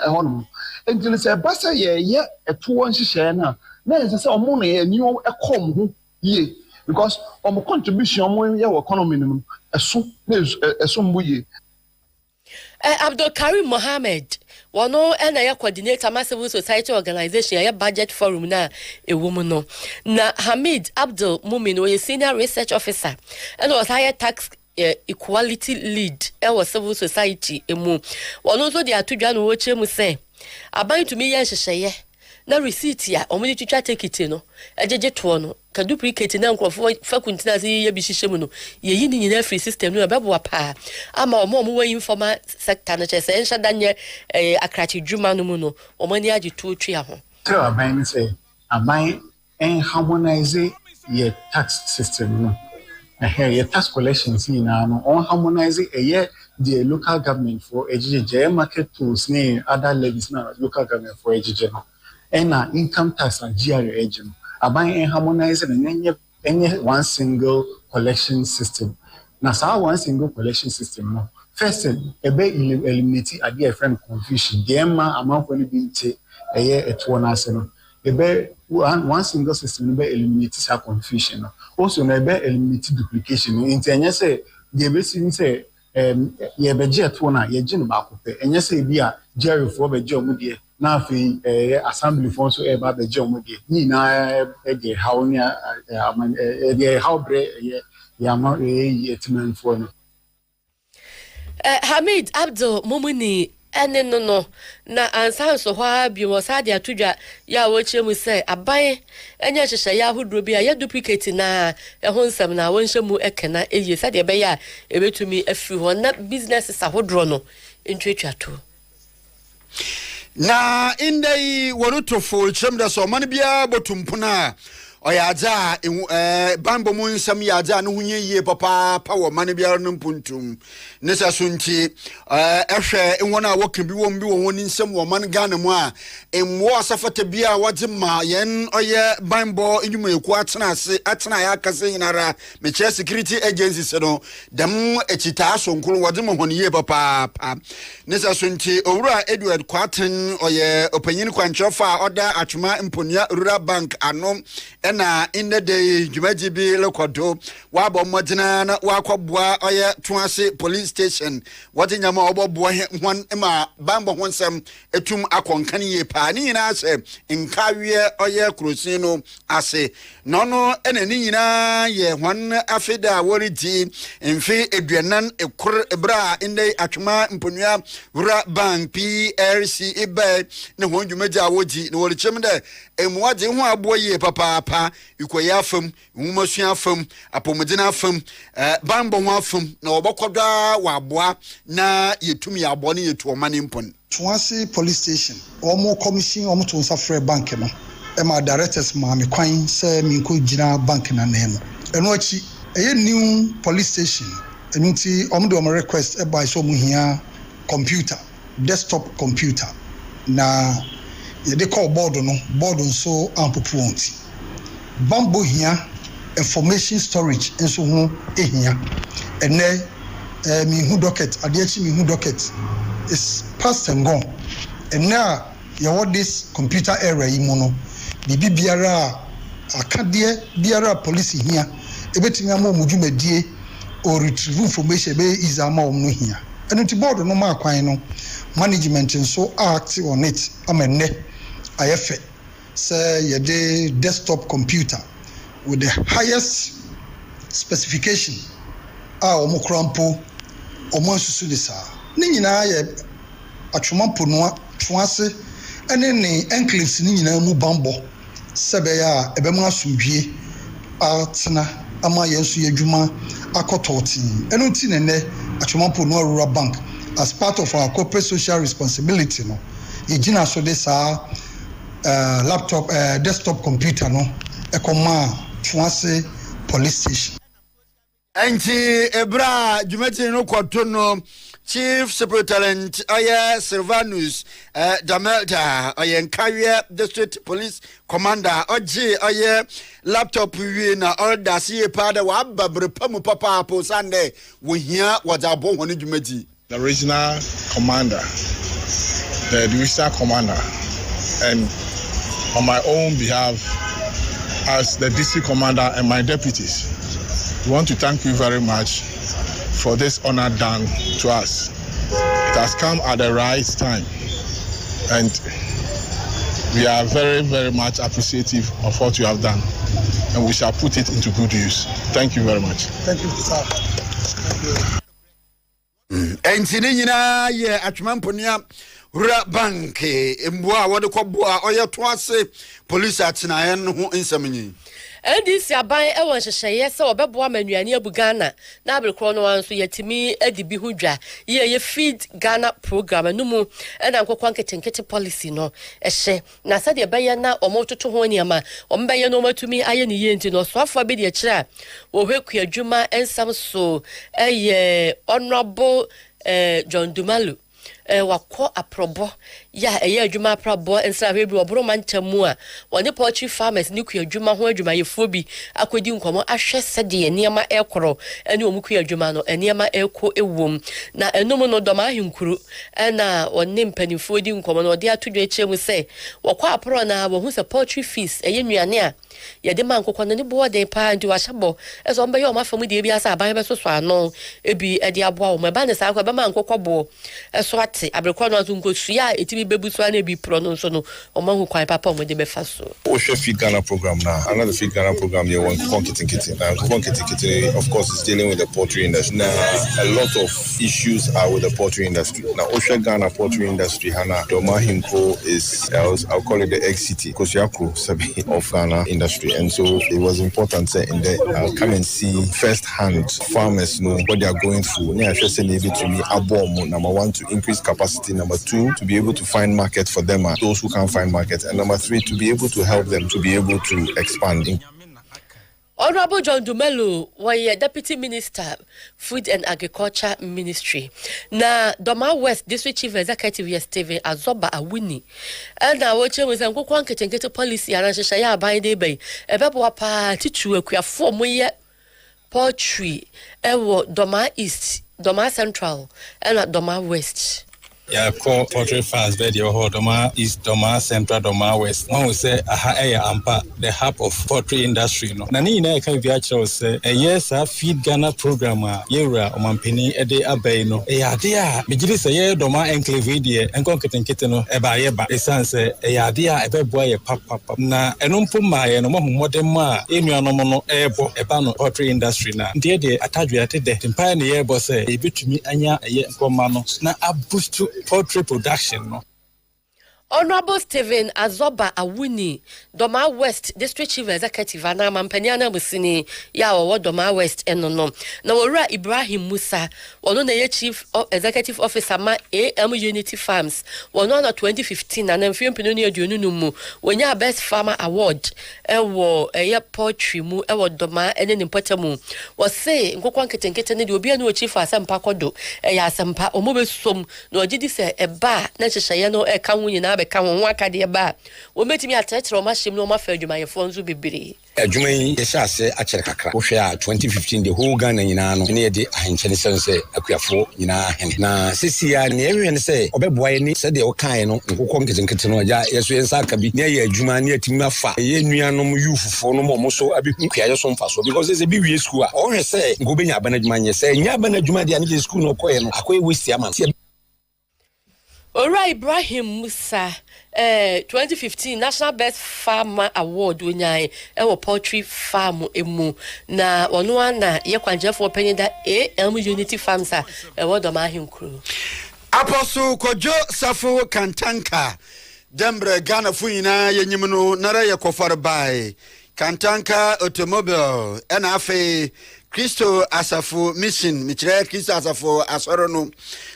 hono enti se basa ye eto nhihye na se omo na ye niwo ekom ho ye because omo contribution omo ye economy no eso mbuye Abdul Karim Mohammed wono ena ya coordinator ma civil society organization ya budget forum na ewumu no na Hamid Abdul Mumin we senior research officer and was higher tax equality lead our civil society emu wono so dia tudwa no wo chemu se aban to me ye hyehyeye na receipt ya omuni twitwa take no ejeje to no ka duplicate na nkrofo fakuntina se ye bi hyehyemu no ye yi ni nyina free system no bebo pa ama omo wa informal sector na chese ensha danye akrati dwuma no mu no omani age to twa ho so aban say aban harmonize ye tax system no your tax collections in on harmonize the local government for EJJ market tools ne other levies na local government for EJJ and income tax and GRA agent aban harmonize any one single collection system na sa one single collection system no first eliminate a friend confusion the amount for be te eto na ase no one single system be eliminate sa confusion also na be eliminate duplication in enye say the basic say ye budget one ye gin ba ko pe enye say bi a jerry for be je omu de na afi assembly for so e ba be je omu de ni na e how ni e how bre ya ma e etman for no Hamid Abdul Mumuni ene no na ansan so hwa bi wo sa dia tudwa ya wo chemu say aban enye hyehye ya hodro bi ya duplicate na ho nsem na wo nhyemu ekena eye sa dia be ya ebetumi afi ho na business sa hodro no entwetwa to na indai wono to fo chem da so man bia botumpuna Oyaza bambo mu nsam yaza no hunye yie papa pa wo mane biara no mpuntum nesa sunti ehwe enwona woka bi won woni nsam wo man Ghana mu a emwo asafata bia wode ma yen oye bambo enyuma eku atena ya kase hinara meche security agencies no dem echita asonkuru wode ma hon yie papa nesa sunti owura Edward Kwaten oye opanyin kwanchofa oda atwuma mponia rural bank ano na in the day jumaji bi lekodo wa bo modina na wa kwabua oye tuase police station wati nyama obobo hwan ma bambo honsem etum akonkan ye pa ni na se nkawie oye krosino ase nono ena ni nyina ye hwan afida woridi mfi eduanan ekor ebra inde atwuma mponua wura bank PRC ebe ne hon jumaji awoji ne wori chemde emwaje ho aboye papa ikoya afam nwumasua afam apomodina afam bambo ho afam na obokoda wa aboa na yetumi abo ne yetu omane mpon Tuansi police station omo commission omo to nsafre bank no e ma directors ma me kwan se mi ko gina bank na name eno achi eye new police station eno ti omo do request e buy so mu hia computer desktop computer na ye de call board nso ampopo onti bambo hia information storage nso ho ehia ene mi hu docket adechi mi hu docket is past and gone and now you want this computer error yi no bibi biara akade biara police hia ebetimi amomu dwumadie or retrieve information be is ama omno hia eno ti board no ma kwan no management nso act on it amenne ayefe say ye the desktop computer with the highest specification omokrampo omonsusu de sa ni nyina ye atwomampo no twase ene ne enclaves ni nyina mu bambo sebe ya ebemu asumdwie atena ama yensu yadwuma akototi eno ti ne atwomampo no rural bank as part of our corporate social responsibility no yegina so de sa laptop desktop computer no ekoma twase police station anti ebra jumeti no kwato no Chief Superintendent Aya Silvanus Damelda Aya Nkawie District Police Commander Oji Aya laptop wi na order see pada wa babre pamu papa po Sunday wo hia wajabo honi jumeti the regional commander the divisional commander and on my own behalf as the district commander and my deputies we want to thank you very much for this honor done to us. It has come at the right time and we are very, very much appreciative of what you have done and we shall put it into good use. Thank you very much. Thank you, sir. Thank you. Entini nyina ye atwamponia Rura bank mboa wode kwoboa oye toase police atena en ho nsamanyi NDC aban e won hyehyeye se obeboa manuane abu Ghana na abrekro no anso yetimi adibi ho dwa ye feed Ghana program anumu na nkokwa nketenkete policy no ehye na sade beye na omototo ho niama ombeye no matumi aye ne yenti no so afo be de kira wo hweku adwuma ensam so honorable John Dumalu wako aprobo ya eye adwuma aprobo ensra bebi obro mantamu a wone poultry farmers ni ku adwuma ho adwuma yefo bi akodi nkomo ahwe sede niema ekoro ene omuku adwuma no niema eko ewom na enum no doma ahinkuru na wone mpanifo di nkomo no de atodwa echemu se wako apro na wo hu se poultry fees eye nuane a ye de mankokwa no ne bo de pa ndi wahabo ezo mbe ye o mafamu de bia sa aban be so ano ebi e de aboa o meba ne sa kwa be mankokwa bo eso ate abrekwa no azu nkosua etimi bebusu na bi pro no so no o mahu kwan papa o de be fa so o hwe feed Ghana program now another feed Ghana program here one kitten of course is dealing with the poultry industry now a lot of issues are with the poultry industry now o hwe Ghana poultry industry hana doma himpo is I'll call it the egg city kosiako sabi of Ghana industry and so it was important say in there come and see first hand farmers know what they are going through na hwe say need to me abom number 1 to increase capacity, number 2 to be able to find market for them those who can't find market, and number 3 to be able to help them to be able to expand. Honorable John Dumelo was Deputy Minister, Food and Agriculture Ministry. Na Doma West District Chief Executive yesterday Azoba Awuni. And now what was a good get policy and Shaya by the bay. A bebwapa titu a form we poultry. Ewo Doma East, Doma Central, and Doma West. Yeah, call poultry farms where you hold Doma East, Doma Central, Doma West. One will say the hub of poultry industry. No, Nani na can be actually say yes, a feed Ghana program. Yera Omampini Ede Abeno. Dia, Mijili say Doma enclave dia and conquering kiteno eba. Esan say dia ebe boy papa na enumpuma no modern ma enu ebo ebano poultry industry na. Dear de atadwe de timpa ne ebo say ebetumi anya eye nkomano na abustu poultry production no. Honorable Stephen Azoba Awuni, Doma West District Chief Executive Ana Mampanyana Musini ya wa Doma West enono. Na wora Ibrahim Musa, wono na Chief Executive Officer ma AM Unity Farms, wono na 2015 na mfio mpinoni aduonu mu, wonya Best Farmer Award ewo poultry mu ewo Doma ene nimpota mu. Wo say nkokwa nketenkete ne de obi anu chief asempa kodo ya asempa omobesom na ogidi se eba na hyehye no eka hu nyina be ka ho aka de ba wo metimi atetere o ma hyem no ma fa adwuma ye fo nzu bibiri adwuma yi yesase akere kakra wo hwe a 2015 the whole Ghana nyina no ne de ahenkyene sense akuafo nyina hen na sisia ne ewe ne se obeboa ye ni se de o kan no nkokɔ nketenkete no ja yeso yensa aka bi ne ye adwuma ne atimi afa ye nuanom yufufo no mo so abeku kuaye so mfa so because se bi wie school a o hwe se ngobenya abana adwuma nye se nya abana adwuma de ane school no koye no akoye wisi ama Ora Ibrahim Musa 2015 National Best Farmer Award winyai ewo poultry farm emu na ono ana ye kwanjefo penye da AM Unity Farms a ewo Doma Hinkru Apostle Kojo Safo Kantanka Dembre Ghana fuina yenyim no nara ye kofar bai Kantanka automobile ena afi Christo Asafo mission michire Christo Asafo asoro no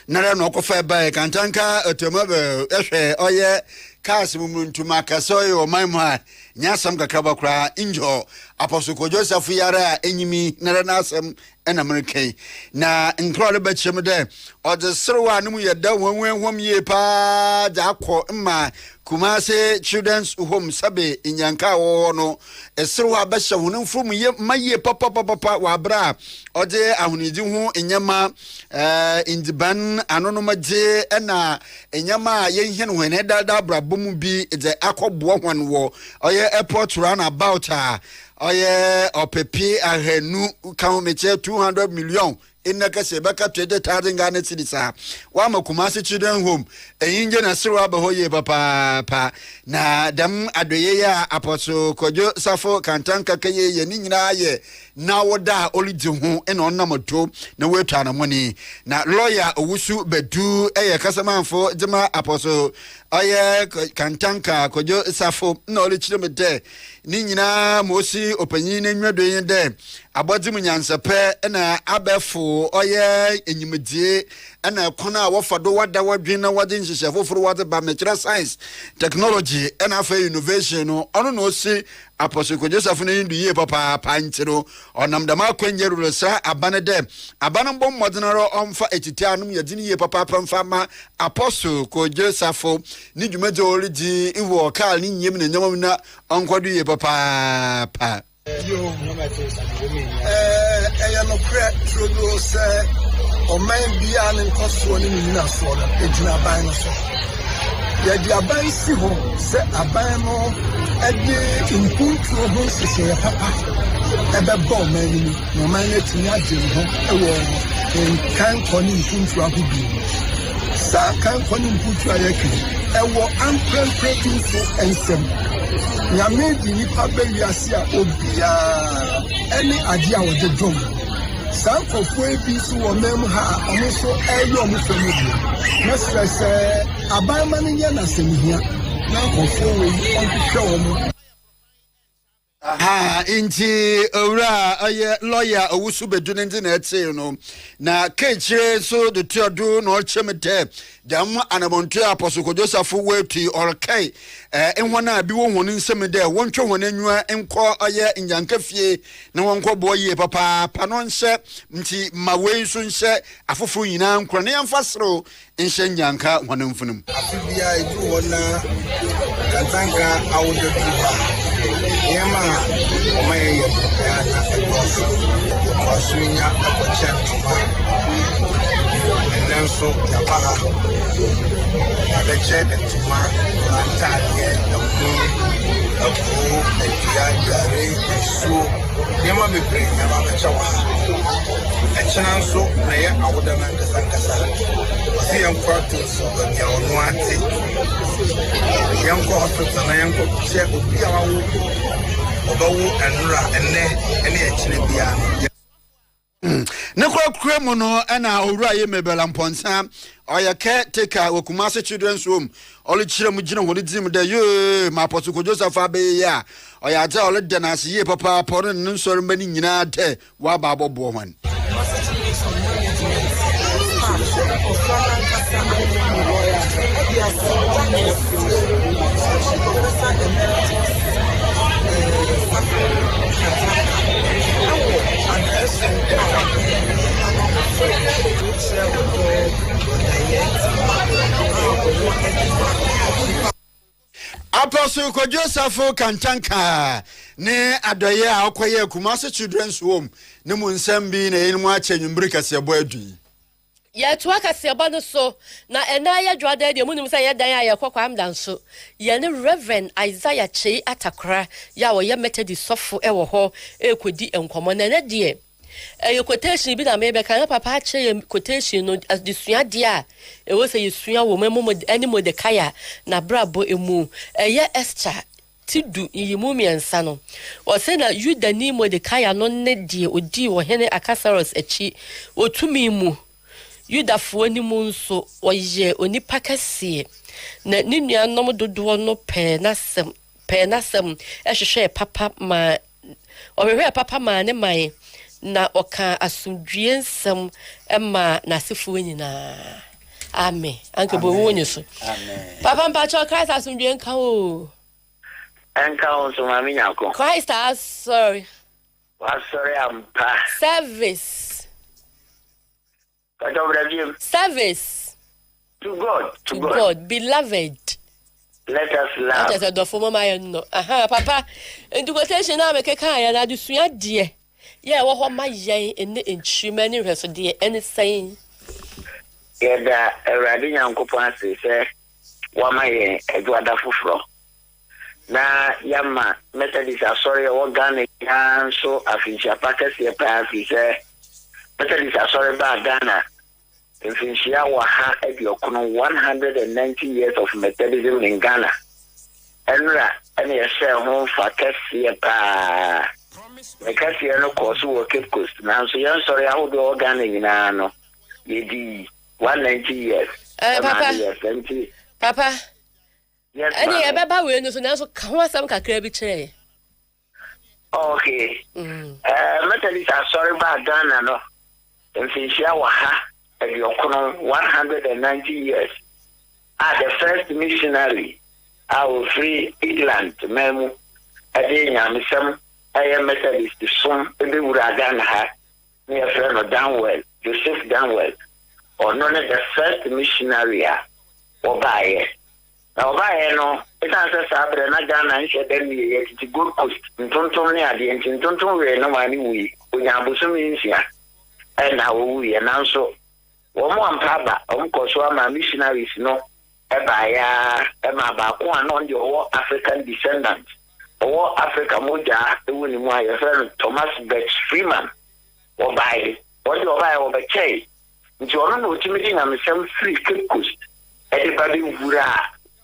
nara no kofa bai Kantanka automobile ehwe oye cars muntuma kasoy o maimwa nyasam kakaba kra injo Apostle Kojo Safo yara enyimi nara nasam ena American na nkro ba chem de o de serwa no mu yeda wonwehom ye pa da akọ mma Kumase Children's Home sabe inyanka wo no esirwa ba hye hunun frum ye maye papa wa bra ode ahunidi hu enyama indiban anonomaje ena enyama ye hye no ne dada brabom bi de akọboa hwan wo oye airport run about oye opepi ahenu kan meche 200 million inna kase baka 20,000 Ghana cedis wa Kumase Children Home eyinje na sirwa ba hoye papa na dam adoye ya Apostle Kojo Safo Kantanka kaye ye ni nyina ye na woda olidi ho ena onnamoto na wetu na money na lawyer Owusu Bedu eye kasamanfo jema Apostle oye Kantanka Kojo Safo na olichiremede ni nyina mosi opanyin na nwadoyin de abodim nyansepe na abefo oye enyimedie na kona wofado wada wadwen na wade nhyehyɛ foforo wade ba mechira science technology na afa innovation no ono no si Apostle Kojo Safo na yindu ye papa panchiro onam dama kwanye rulesa abane de abane mbom modinaro omfa etiti anum yadini ye papa pamfa ma Apostle Kojo Safo ni dwumaje origi iwo kal ni nyem na nyam na onkwadu ye papa pa yo no crack through say o man bia ne nkoso ne nyina so na ejina ban no so ya di aban si ho se aban no ede impuntu ho sese papa ebe bo man ni no man ne tini agye ho ewo kan koni impuntu ahubi sa kan koni impuntu ayeki ewo amprempre so ensem ya medi ni pa be wiase a obia any ade a wode dom Some for bi so wonam ha omo so eyo omo family na stress abama ni ya na semihia na kofo we on hwe omo Inti ora aye lawyer owusu bedune ndi na ete no na kechire so de tuadu no chemete dam anamonto apostle Joseph wetu orkai enwana bi wo honu nsem de wontwe honanwa enko aye nyankafie na wonko boye papa pano nse nti mawe so nse afofo nyina nkro ne yamfasro nse nyanka honamfunum afibia eju wona kantanka awude Yama, my Swing up a chantuma, and then so Yabaha, the check and Tuma, Antalia, the moon, a pool, a Yagare, and so Yama be bring Yama Chawa. A channel so player, I would have understand the see young practice of the young hospital and young check would be our Nekwa kremu no na owura ye mebela mponsa oyake take Kumasi Children's Home oli chire mu gina woni dim da yo ma Apostle Joseph abe ya oyaja oli de na asiye papa poro nsori mani nyina de wa ba bobo hwan Apostle Joseph Kantanka ne adoye akoye Kumasi Children's Home ne mu nsam bi na enu ache nwumbiri kase bo adu ya tuwa kase ba no so na ena ya dwada de munum say ya dan ya kwakwa amdan so ye ne Reverend Isaiah Chei Atakra ya wo ye Methodist sofo e wo ho ekodi enkomo na ne de quotation bi na mebe kan papa che quotation no as the sua dia e wo say sua wo memo any Modekaya na brabo emu ye Esther tidu yimu miensa no wo say na Yuda ni Modekaya no ne die odi wo hene Akasaros echi otumi mu Yuda fo ni mu nso oye onipa kase na ni nua nom dodo no pe na sem ehwehwe papa ma ohwehwe papa ma ne mai na oka asumdwie nsem ema na sefu nyina amen anke bo wonye so amen papa mpacho Christ asumdwie nka o enka o so mami nyako Christ sorry ampa service service to God beloved let us love let us do for mama no papa into quotation na me keka ya na dusua de yeah, what my yen in the instrument rest of the anything. Yeah, that a radiant coupon says, what my Edward Fufro. Na Yama Methodist are sorry, what gun and so I think your packets here pass, he said, Methodist are sorry about Ghana. In Finchia Waha at your 190 years of Methodism in Ghana. And you share home for KaseÄ. Because you no course work Cape Coast. Now, so you're sorry, I would do organic in ano. You did 190 years. Papa. 70. Papa. Yes. Any Baba will know so come some cacrebiche. Okay. Methodist are sorry about Ghana, no. And since you are at your 190 years. The first missionary, I will free England, Memu, Adina, some. I am Methodist, the son, the Uragan ha, near friend of Downwell, Joseph Downwell, or none of the first missionary, or by now by no, it answers Sabra and Ghana and said, then it's a good post, in Tonton Yadi and in Tonton, no money we have Busumincia, and how we announce so. One more Papa, Uncle Swama missionaries, no, Ebaya, Emma Bakuan on your African descendants. Or Africa Moja, the winning my friend Thomas Bex Freeman, or by what you buy over Chay. Which you are not meeting on the same free Cape Coast. Everybody Vura,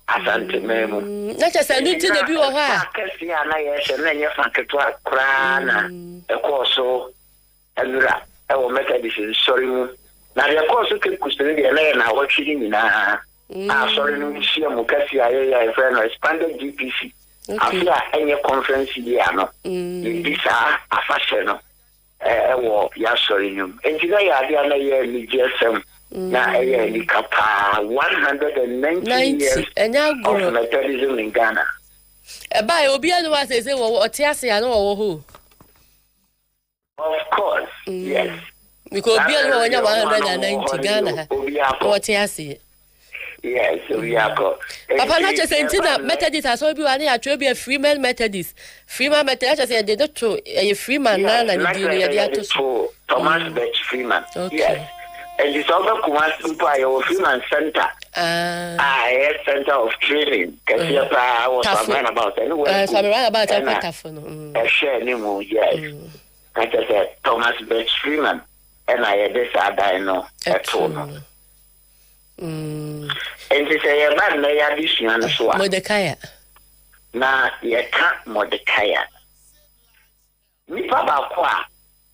Asante Memo. Let us send it to the view of her. Cassiana, and then your Fancatua Crana, a corso, and I will make a decision. Sorry, now your course of Cape Coast, and I was sitting in sorry, Lucia Mukassia, a friend, expanded GPC. afia any conference here no bisa afashe no wo ya sorry nyum entina ya dia na ye ni GSM na ni kapa 190 years of Methodism in Ghana. By obi anu wa say wo otiase ya no wo ho. Of course, yes. Because obi anu wa nya 190 Ghana. Otiase. Yes, we are go. Papa na che say ntina Methodist aso bi wa na ya twe bi a Freeman Methodist. Freeman Methodist say they don't to a Freeman na ni di ya dia to so Thomas Birch Freeman. Yes. And it's also Kumasi Mpaya Freeman Center. Yes, Center of Training. Because I was talking about anyway. So I'm right about that. I share anymore, yes. I just said Thomas Birch Freeman. And I had this I know at home. And they say, a man may have this young sword. Mordecai. Na, ye can't Mordecai. Nipa Bakwa,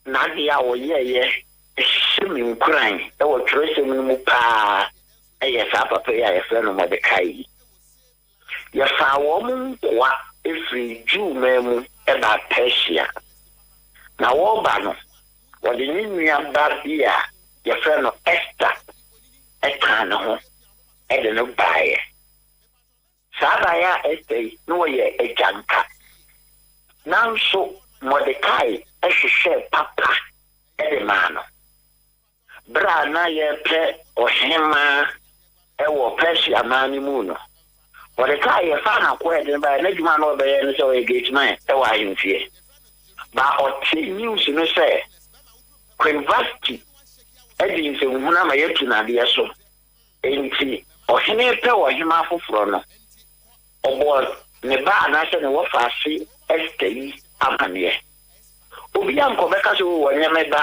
Nadia or ye. Shimming crying, there were tracing me pa. Yes, Papa, I friend of Mordecai. Yes, our woman, what if we do memo about Persia? Now, all banner, what the new about here, your friend of Esther, a canoe, and a no buyer. Sabaya Esther, no, ye a janka. Now, so Mordecai, as she said, Papa, every man. Bra na ye pe ohema ewo Persia mani mu no ore ka ye fa na ko e ba na djuma no be ye no so e gateman e wa yimfie ba o ti news no say Queen Vasti e di se huna ma yetu na de so enti ohene pe ohema foforo no obo ne ba na se ne wo fa si STI amane obi an ko be ka so wo nyame ba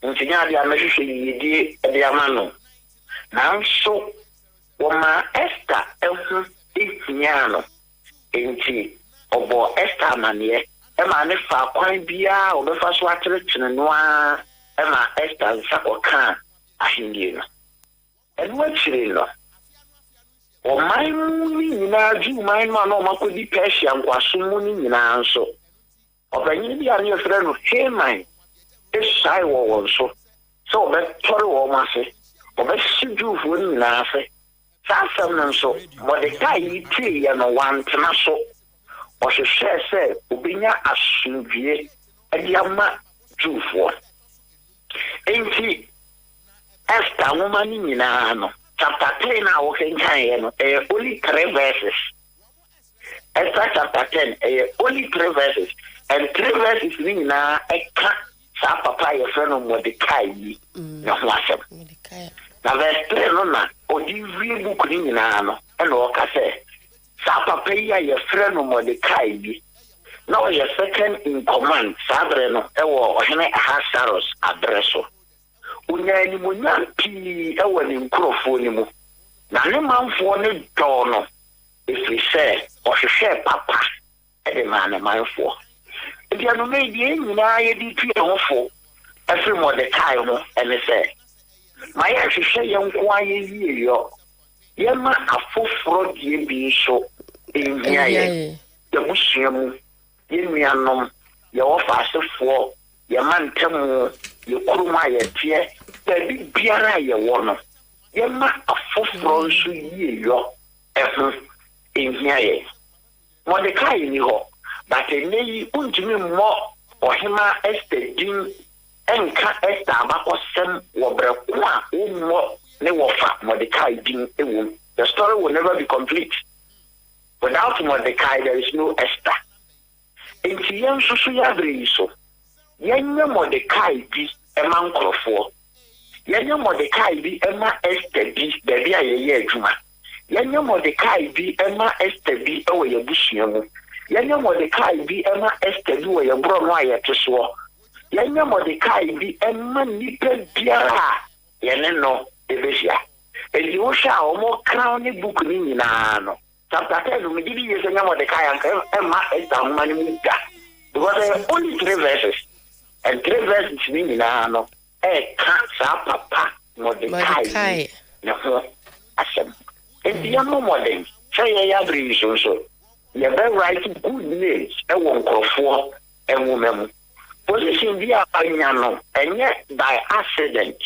ntinya dia mehwehwe yidi de amano nanso woma Esther ehu itinyano enti obo Esther mane e ma ne fa kwan bia obefa so akyerechene no a e ma Esther sakoka ahindie no enu achire no o mai ni na ju mai ma no makodi Persia nkwaso mu ni nyina nso obanyi bia ne frɛ no Haman Esai wo so so be tori wo ma se o be siju fu ni na se sa sam nan so Mordecai ti ya no wantena so o hwehwe se obinya asumdue ade ama jufo enti Esther woman ni na no chapter 10 na wo kan ye no only 3 verses. Esther chapter 10 only 3 verses and 3 verses ni na sa papa ye friend of Mordecai na ho asem na verse 3 no na odi wi book ni nyina no e no ka se sa papa ye friend of Mordecai na o ye second in command sa bre no e wo ohene Ahasuerus adreso unya ni munya pi e wo ni nkrofo ni mu na ne manfo ne do no if we say o hwehwe papa e de man manfo Dia no me die nyina ye di tue hofo afri Mordecai ho ene se ma ye hwehwe ye nko aye yie yo ye ma afoforo die bi so enhia ye ye busuamu ye nuanom ye wofa asefo ye mantamu ye kuruma ye tie bi biara ye wo no ye ma afoforo so yie yo ehu enhia ye Mordecai ni ho but nei untimi mo ohima Esther din enka Esther abakosem wo breko a ummo ne wo fa Mordecai din ewu. The story will never be complete. Without Mordecai there is no Esther. Enti yen susu ya bre so yenye Mordecai bi ema nkrofo yenye Mordecai bi ema Esther bi bebi a ye adwuma yenye Mordecai bi ema Esther bi ewo ye busuamu Yanya Mordecai bi ema Esther bi wo ye bro no ayete so. Yanya Mordecai bi ema nipa biara ye ne no ebesia. Edi wo sha o mo crown ni book ni nyina no. Chapter 10 no me di ye Yanya Mordecai anka ema Esther ma ni mu da. Because there are only 3 verses. And 3 verses ni nyina no ka sa papa Mordecai. No ho asem. Edi ya mo modern. Say ya bri so. you better write good names. I won't go for a woman. Position via Panyano, and yet by accident.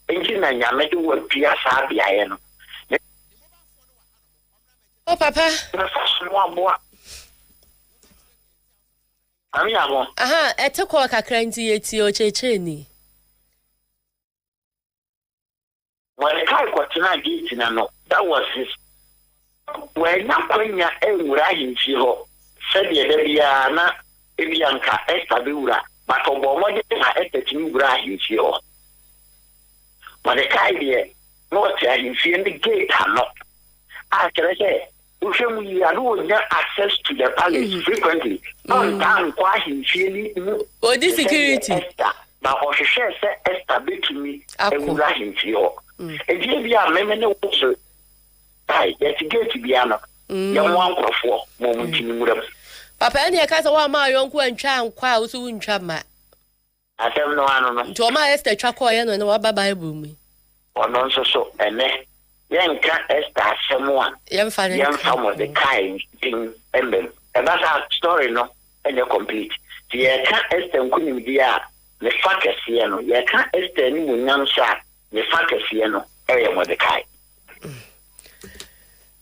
Engine and Yamadu will be a Sabian. Oh, Papa. Aha, etekwa kakranti eti o checheni. When the car got tonight, that was his. When Naponia and Murahin Chiro said the Debiana, Ebianca, Estabura, but Obama didn't have Murahin Chiro. But the car here, not in the gate, not. After I say, we are no access to the palace frequently. On time, quite in feeling. Oh, this security. But what she says, Esther me, and Murahin Chiro. And here we are, Memon also. I get to get to be an young one for moment in the Papa, and your cousin, my uncle and child, quite soon, Chama. I don't know. To my Esther Chacoyan and what by boom. Or non so, and then young cat Esther, someone, young some of the kind thing, and that's our story, no, and you're complete. The cat Esther couldn't be the fuckers here, no, you can't Esther any young shot, the fuckers here, no, area with the kite.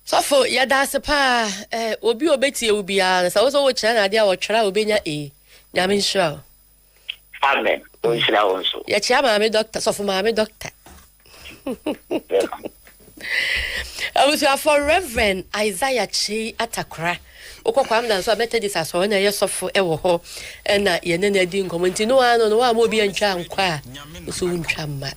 So for ya that's a pa obi obeti e obi a so so wo kira na dia wo twara obenya e nyame nsho amen o nsira wonso ya chia ma me doctor so for ma me doctor I was for Reverend Isaiah Chi Atakra okokwa mna so Methodist aso na ye sofo e wo ho na ye ne na di nkomonti no ano no wa mo bi antwa nkwa so ntwa ma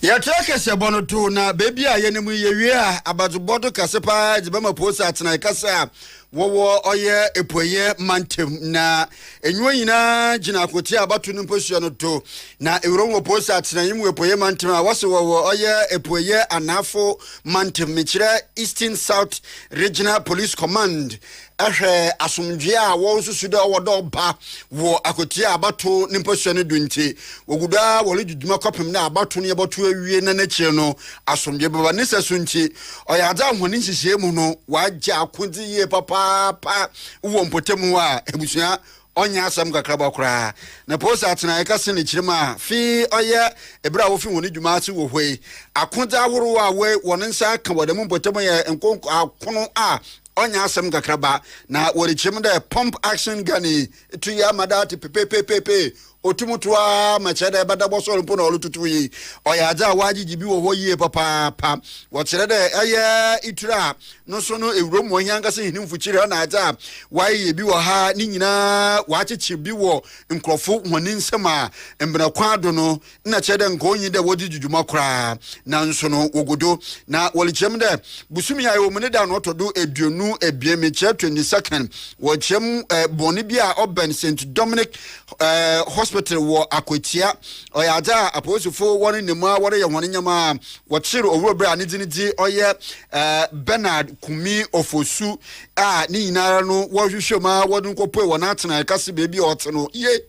ya KaseƐ bono to na baby a yenemu yewie a abazubodo kasepa jibama posa atena kasa wo oye epoye mantem na enwo nyina gina akoti abatu no posua no to na ewro wo posa atena yimu epoye mantem a wose wo oye epoye anafo mantem mechire Eastern South Regional Police Command ahwe asomdwe a wo nsusu da wodo ba wo akoti abatu no posua no dunti woguda wo leduduma kopem na abatu no yeboto awie na na kire no asomdwe baba ne sasunti oyada ahoni nhihye mu no waja akodi ye papa pa wo mpotemu a ebusua onya asam kakraba kra na posa atena ekase ne kirema fi oye ebra wo fi woni dwuma ase wo hwei akonta ahoro a we woni nsa ka wademu mpotemu ye enkonko akono a onya asam kakraba na wori chim de pump action gani tu ya madati pepepepepe otumutwa machede badabo so mpo na olututu yi oyaja wagigi bi wo hoyie papa pa wo kire de eye itura no so no ewrom wo hianga se hini mfuchire na aja waye bi wo ha ni nyina wachichi bi wo nkrofo honi nsema embra kwado no na chede nkonyi de wodi jujuma kra na nso no wogodo na wolichem de busumi ayo mune da no todo eduonu ebie meche 22nd wo chem boni bi a oben St Dominic hospital wo akwatia oyaja aposofo woni nema wore ye hone nyama wo chiro owurobra ani dinidi oye Bernard Kumi Ofosu a ni nyinara no wo hwehwema wodun kopoe wona atena kase bebi oteno ye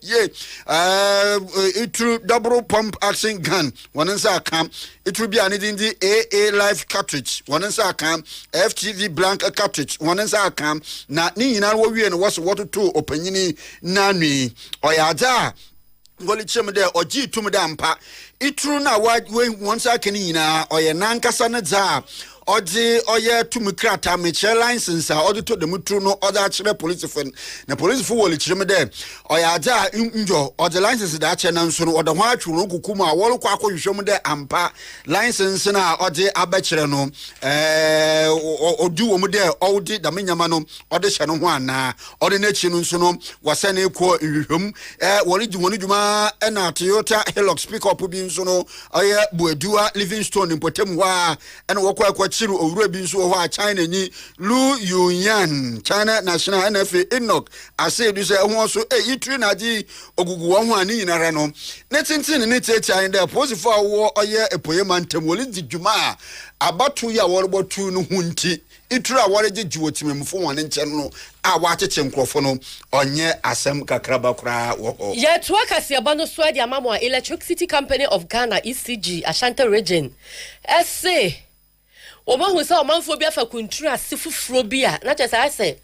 itru double pump action gun wonensa kam itru bi ani dinidi AA life cartridge wonensa kam FTV blank cartridge wonensa kam na ni nyinara wo wie no wo so wototo opanyini nanwi oyaja ngoli chemde oji tumde ampa itru na wa wonsa kani nyina oye nankasa ne za oji oye tumukrata meche license a odi to demutru no oda chire police fen na police fu woli chemde oye aja njo oji license da che na nso no oda ho atwuru kokuma wolu kwa akohwehwemde ampa license na oji abechire no odu wo mu de odi da menyama no odi hye no ho ana odi na chi no nso no wasane ko nhwehwem woli di woni dwuma na Toyota Hilux pick up bi nso no oye Buedua Livingstone mpotem wa na wokwa chiru owura bi nso ho a China ni Lu Yunyan China National NFA Enoch ase du se ho so itri na di ogugu wo ho ani nyinara no ne tintin ne tietia inde posifo awo oye epoye mantem woli di dwuma abatu ya worbotu no hunti itru a wore gigiwo timemfo won nche no a wacheche nkrofo no onye asem kakraba kra wo ye to KaseƐ bono so dia mamo Electricity Company of Ghana ECG Ashanti region ese oba hu se omanfo bi afa kuntura sifufuro bi a na chese ase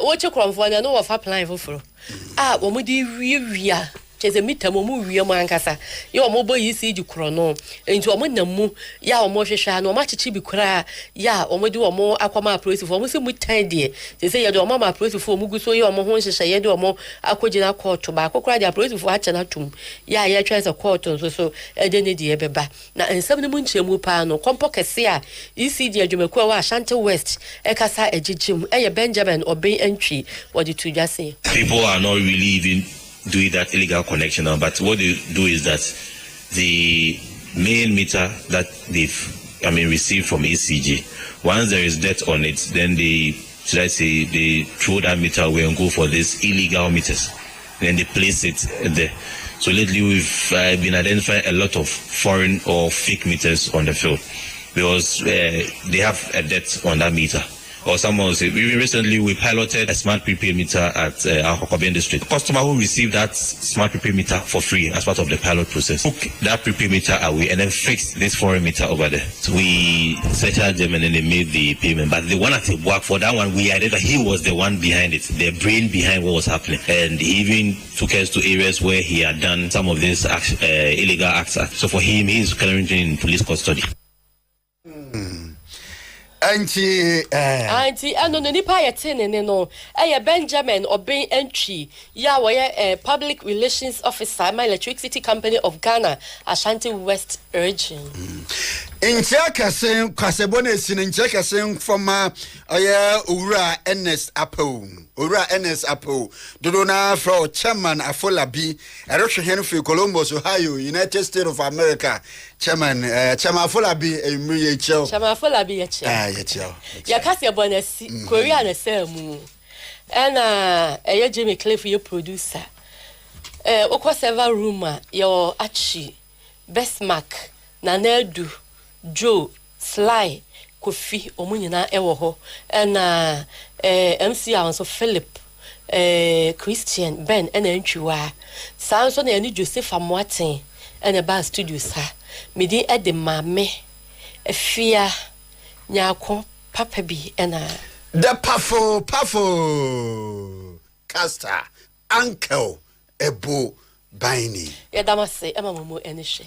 What you come for? No, of applying for. What do you Chese mita mu wie mo ankasa ye omo boy isi ju krono enti omo namu ya omo hwehwa na omo chichi bi kura ya omo de omo akwama approach for omo se mu tan de se ye de omo ma approach for omo guso ye omo ho hwehwa ye de omo akogina court ba kokura de approach for acha na tum ya ye twa se court so e de ne de ye beba na ensam ne mu nchemu pa no kompo kese a isi de adwumaku wa Ashanti West e kasa ejijim e ye Benjamin Obin entry what the two just say people are not really even doing that illegal connection now, but what they do is that the main meter that they've received from ECG, once there is debt on it, then they throw that meter away and go for these illegal meters. Then they place it there. So lately we've been identifying a lot of foreign or fake meters on the field because they have a debt on that meter. Or someone will say, recently we piloted a smart prepaid meter at our Kokoben district. Customer who received that smart prepaid meter for free as part of the pilot process took that prepaid meter away and then fixed this foreign meter over there. So we searched them and then they made the payment. But the one at the work for that one, we identified he was the one behind it, the brain behind what was happening. And he even took us to areas where he had done some of these illegal acts. So for him, he is currently in police custody. Auntie, no nipa yetene no. Benjamin Obin entry. Ya we public relations officer, my Electricity Company of Ghana, Ashanti West region. In Chakasen, Kasebones in Chakasen from Ura NS Apple. Ura NS Apple. Dodona for Chairman Afolabi, Erosha Henry Columbus, Ohio, United States of America. Chairman Afolabi, Chairman Afolabi, ya KaseÄ bonesi Korea na semu and Jimmy Cliff your producer okwa several rumor your achi Bestmark Nanedu Joe Sly Kofi omunyina ewo ho and MC also Philip Christian Ben and Entwiwa Samson and Joseph Amwaten and a bar studio sir midi e de mame efia nyako papa bi ena the pafo caster uncle ebo baini ya damase ema momo enishe